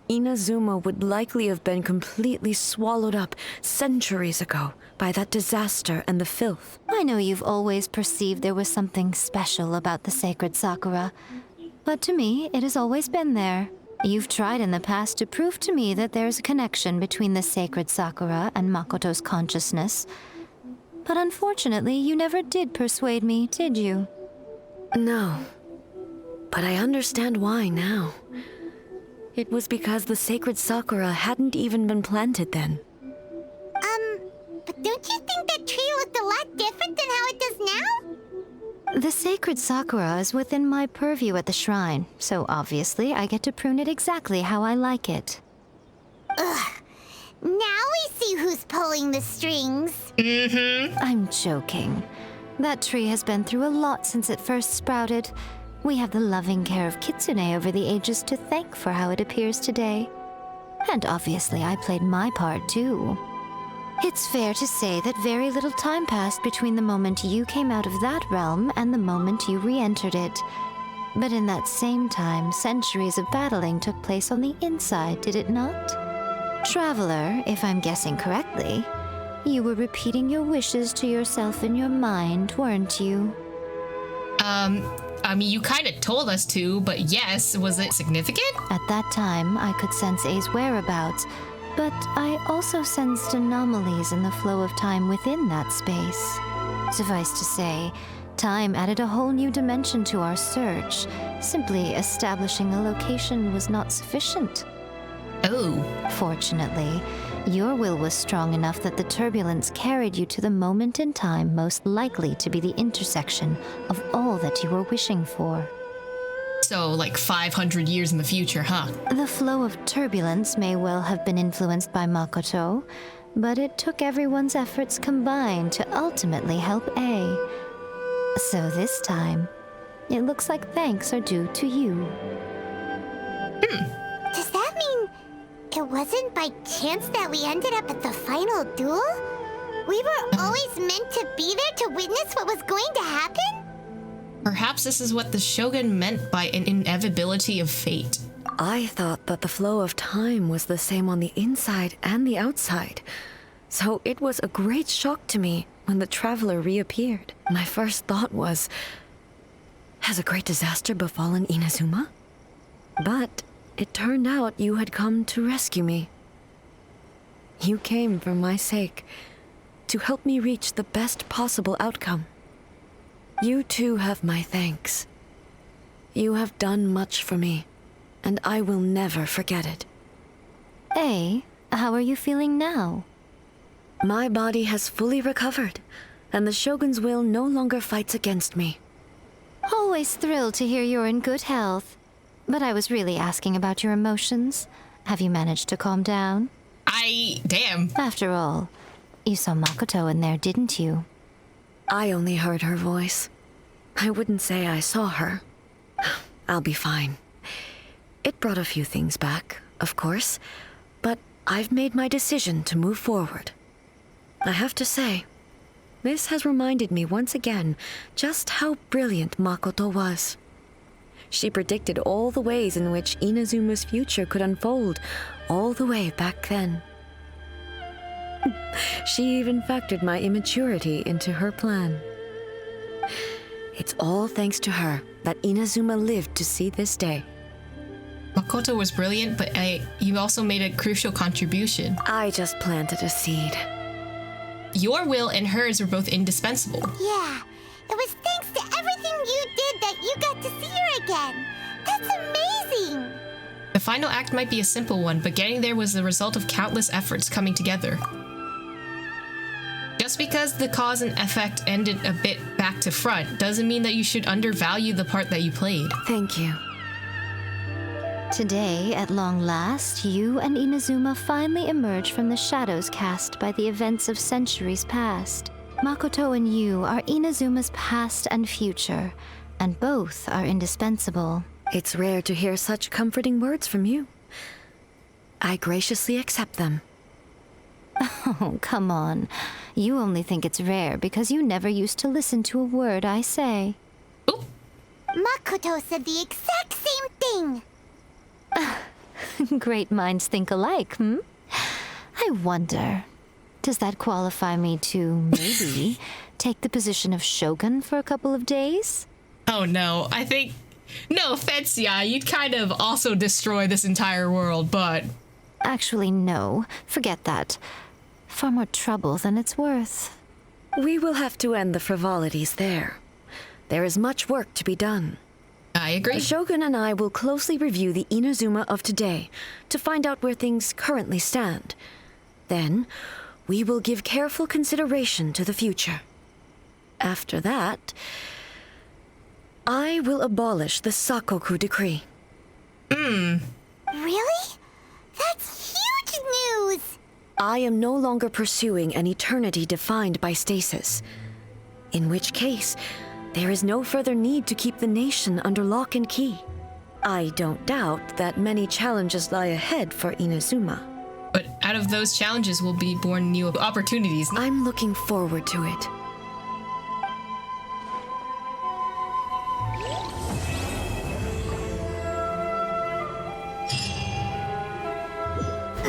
S5: Inazuma would likely have been completely swallowed up centuries ago by that disaster and the filth.
S11: I know you've always perceived there was something special about the sacred Sakura, but to me, it has always been there. You've tried in the past to prove to me that there's a connection between the sacred Sakura and Makoto's consciousness, but unfortunately, you never did persuade me, did you?
S5: No, but I understand why now. It was because the sacred Sakura hadn't even been planted then.
S3: But don't you think that tree looked a lot different than how it does now?
S11: The sacred Sakura is within my purview at the shrine, so obviously I get to prune it exactly how I like it.
S3: Ugh. Now we see who's pulling the strings.
S11: I'm joking. That tree has been through a lot since it first sprouted. We have the loving care of Kitsune over the ages to thank for how it appears today. And obviously I played my part too. It's fair to say that very little time passed between the moment you came out of that realm and the moment you re-entered it. But in that same time, centuries of battling took place on the inside, did it not? Traveler, if I'm guessing correctly, you were repeating your wishes to yourself in your mind, weren't you?
S1: I mean, you kind of told us to, but yes, was it significant?
S11: At that time, I could sense A's whereabouts, but I also sensed anomalies in the flow of time within that space. Suffice to say, time added a whole new dimension to our search. Simply establishing a location was not sufficient.
S1: Oh.
S11: Fortunately, your will was strong enough that the turbulence carried you to the moment in time most likely to be the intersection of all that you were wishing for.
S1: So, like 500 years in the future, huh?
S11: The flow of turbulence may well have been influenced by Makoto, but it took everyone's efforts combined to ultimately help A. So this time, it looks like thanks are due to you.
S3: Does that mean it wasn't by chance that we ended up at the final duel? We were always meant to be there to witness what was going to happen?
S1: Perhaps this is what the Shogun meant by an inevitability of fate.
S5: I thought that the flow of time was the same on the inside and the outside. So it was a great shock to me when the traveler reappeared. My first thought was, has a great disaster befallen Inazuma? But it turned out you had come to rescue me. You came for my sake, to help me reach the best possible outcome. You too have my thanks. You have done much for me, and I will never forget it.
S11: A, how are you feeling now?
S5: My body has fully recovered, and the Shogun's will no longer fights against me.
S11: Always thrilled to hear you're in good health. But I was really asking about your emotions. Have you managed to calm down?
S1: Damn.
S11: After all, you saw Makoto in there, didn't you?
S5: I only heard her voice. I wouldn't say I saw her. I'll be fine. It brought a few things back, of course, but I've made my decision to move forward. I have to say, this has reminded me once again just how brilliant Makoto was. She predicted all the ways in which Inazuma's future could unfold, all the way back then. She even factored my immaturity into her plan. It's all thanks to her that Inazuma lived to see this day.
S1: Makoto was brilliant, but you also made a crucial contribution.
S5: I just planted a seed.
S1: Your will and hers were both indispensable.
S3: Yeah, it was thanks to everything you did that you got to see her again. That's amazing!
S1: The final act might be a simple one, but getting there was the result of countless efforts coming together. Just because the cause and effect ended a bit back to front doesn't mean that you should undervalue the part that you played.
S5: Thank you.
S11: Today, at long last, you and Inazuma finally emerge from the shadows cast by the events of centuries past. Makoto and you are Inazuma's past and future, and both are indispensable.
S5: It's rare to hear such comforting words from you. I graciously accept them.
S11: Oh, come on. You only think it's rare because you never used to listen to a word I say.
S1: Oop.
S3: Makoto said the exact same thing!
S11: Great minds think alike, hmm? I wonder, does that qualify me to, maybe, take the position of Shogun for a couple of days?
S1: Oh no, I think... No offense, yeah, you'd kind of also destroy this entire world, but...
S11: Actually, no. Forget that. Far more trouble than it's worth.
S5: We will have to end the frivolities there. There is much work to be done.
S1: I agree.
S5: The Shogun and I will closely review the Inazuma of today to find out where things currently stand. Then, we will give careful consideration to the future. After that, I will abolish the Sakoku decree.
S3: Really? That's huge news!
S5: I am no longer pursuing an eternity defined by stasis. In which case, there is no further need to keep the nation under lock and key. I don't doubt that many challenges lie ahead for Inazuma.
S1: But out of those challenges will be born new opportunities.
S5: I'm looking forward to it.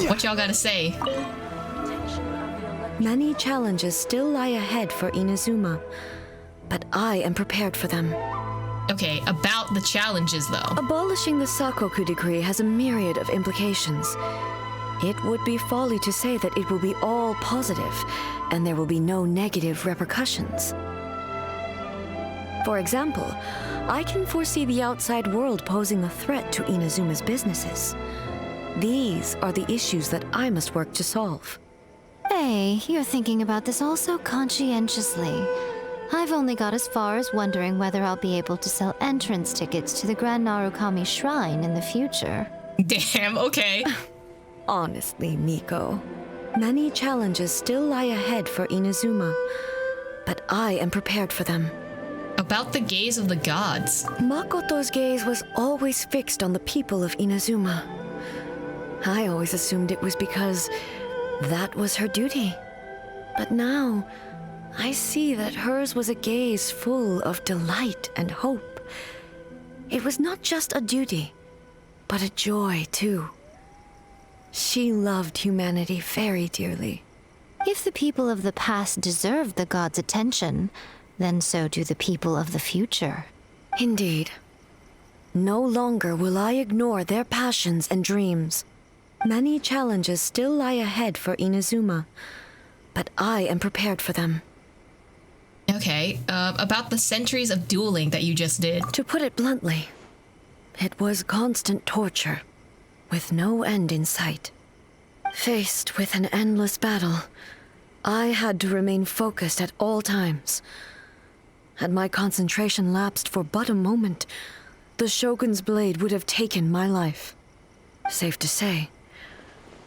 S1: What y'all gotta say?
S5: Many challenges still lie ahead for Inazuma, but I am prepared for them.
S1: Okay, about the challenges though.
S5: Abolishing the Sakoku decree has a myriad of implications. It would be folly to say that it will be all positive, and there will be no negative repercussions. For example, I can foresee the outside world posing a threat to Inazuma's businesses. These are the issues that I must work to solve.
S11: Hey, you're thinking about this all so conscientiously. I've only got as far as wondering whether I'll be able to sell entrance tickets to the Grand Narukami Shrine in the future.
S1: Damn, okay.
S5: Honestly, Miko, many challenges still lie ahead for Inazuma, but I am prepared for them.
S1: About the gaze of the gods.
S5: Makoto's gaze was always fixed on the people of Inazuma. I always assumed it was because that was her duty. But now, I see that hers was a gaze full of delight and hope. It was not just a duty, but a joy, too. She loved humanity very dearly.
S11: If the people of the past deserve the gods' attention, then so do the people of the future.
S5: Indeed. No longer will I ignore their passions and dreams. Many challenges still lie ahead for Inazuma, but I am prepared for them.
S1: Okay, about the centuries of dueling that you just did.
S5: To put it bluntly, it was constant torture, with no end in sight. Faced with an endless battle, I had to remain focused at all times. Had my concentration lapsed for but a moment, the Shogun's blade would have taken my life. Safe to say,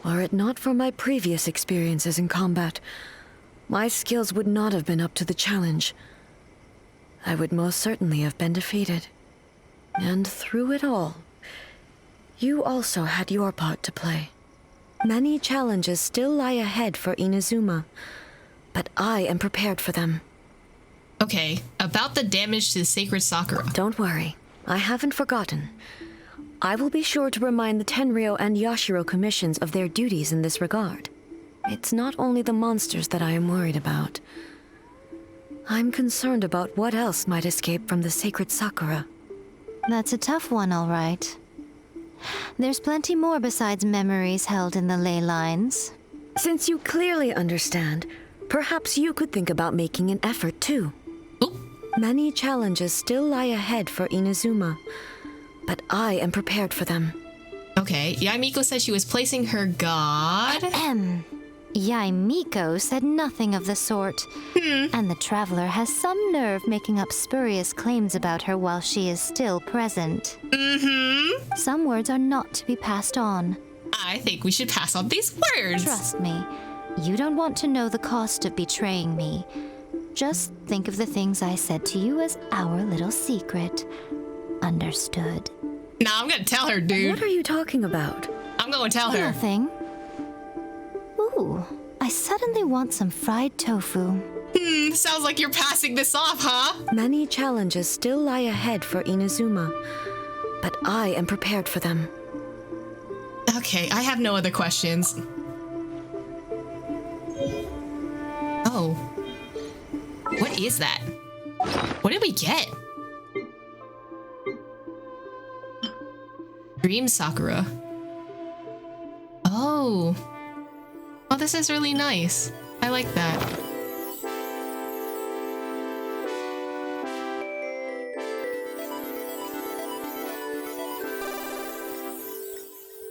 S5: were it not for my previous experiences in combat, my skills would not have been up to the challenge. I would most certainly have been defeated. And through it all, you also had your part to play. Many challenges still lie ahead for Inazuma, but I am prepared for them.
S1: Okay, about the damage to the sacred Sakura.
S5: Don't worry, I haven't forgotten. I will be sure to remind the Tenryo and Yashiro commissions of their duties in this regard. It's not only the monsters that I am worried about. I'm concerned about what else might escape from the sacred Sakura.
S11: That's a tough one, all right. There's plenty more besides memories held in the ley lines.
S5: Since you clearly understand, perhaps you could think about making an effort too.
S1: Oop.
S5: Many challenges still lie ahead for Inazuma, but I am prepared for them.
S1: Okay, Yaimiko said she was placing her god.
S11: Yaimiko said nothing of the sort. And the traveler has some nerve making up spurious claims about her while she is still present. Some words are not to be passed on.
S1: I think we should pass on these words.
S11: Trust me, you don't want to know the cost of betraying me. Just think of the things I said to you as our little secret. Understood?
S1: Nah, I'm gonna tell her, dude.
S5: What are you talking about?
S1: I'm gonna tell her.
S11: Nothing. Ooh, I suddenly want some fried tofu.
S1: Sounds like you're passing this off, huh?
S5: Many challenges still lie ahead for Inazuma, but I am prepared for them.
S1: Okay, I have no other questions. Oh. What is that? What did we get? Dream Sakura. Oh. Oh, this is really nice. I like that.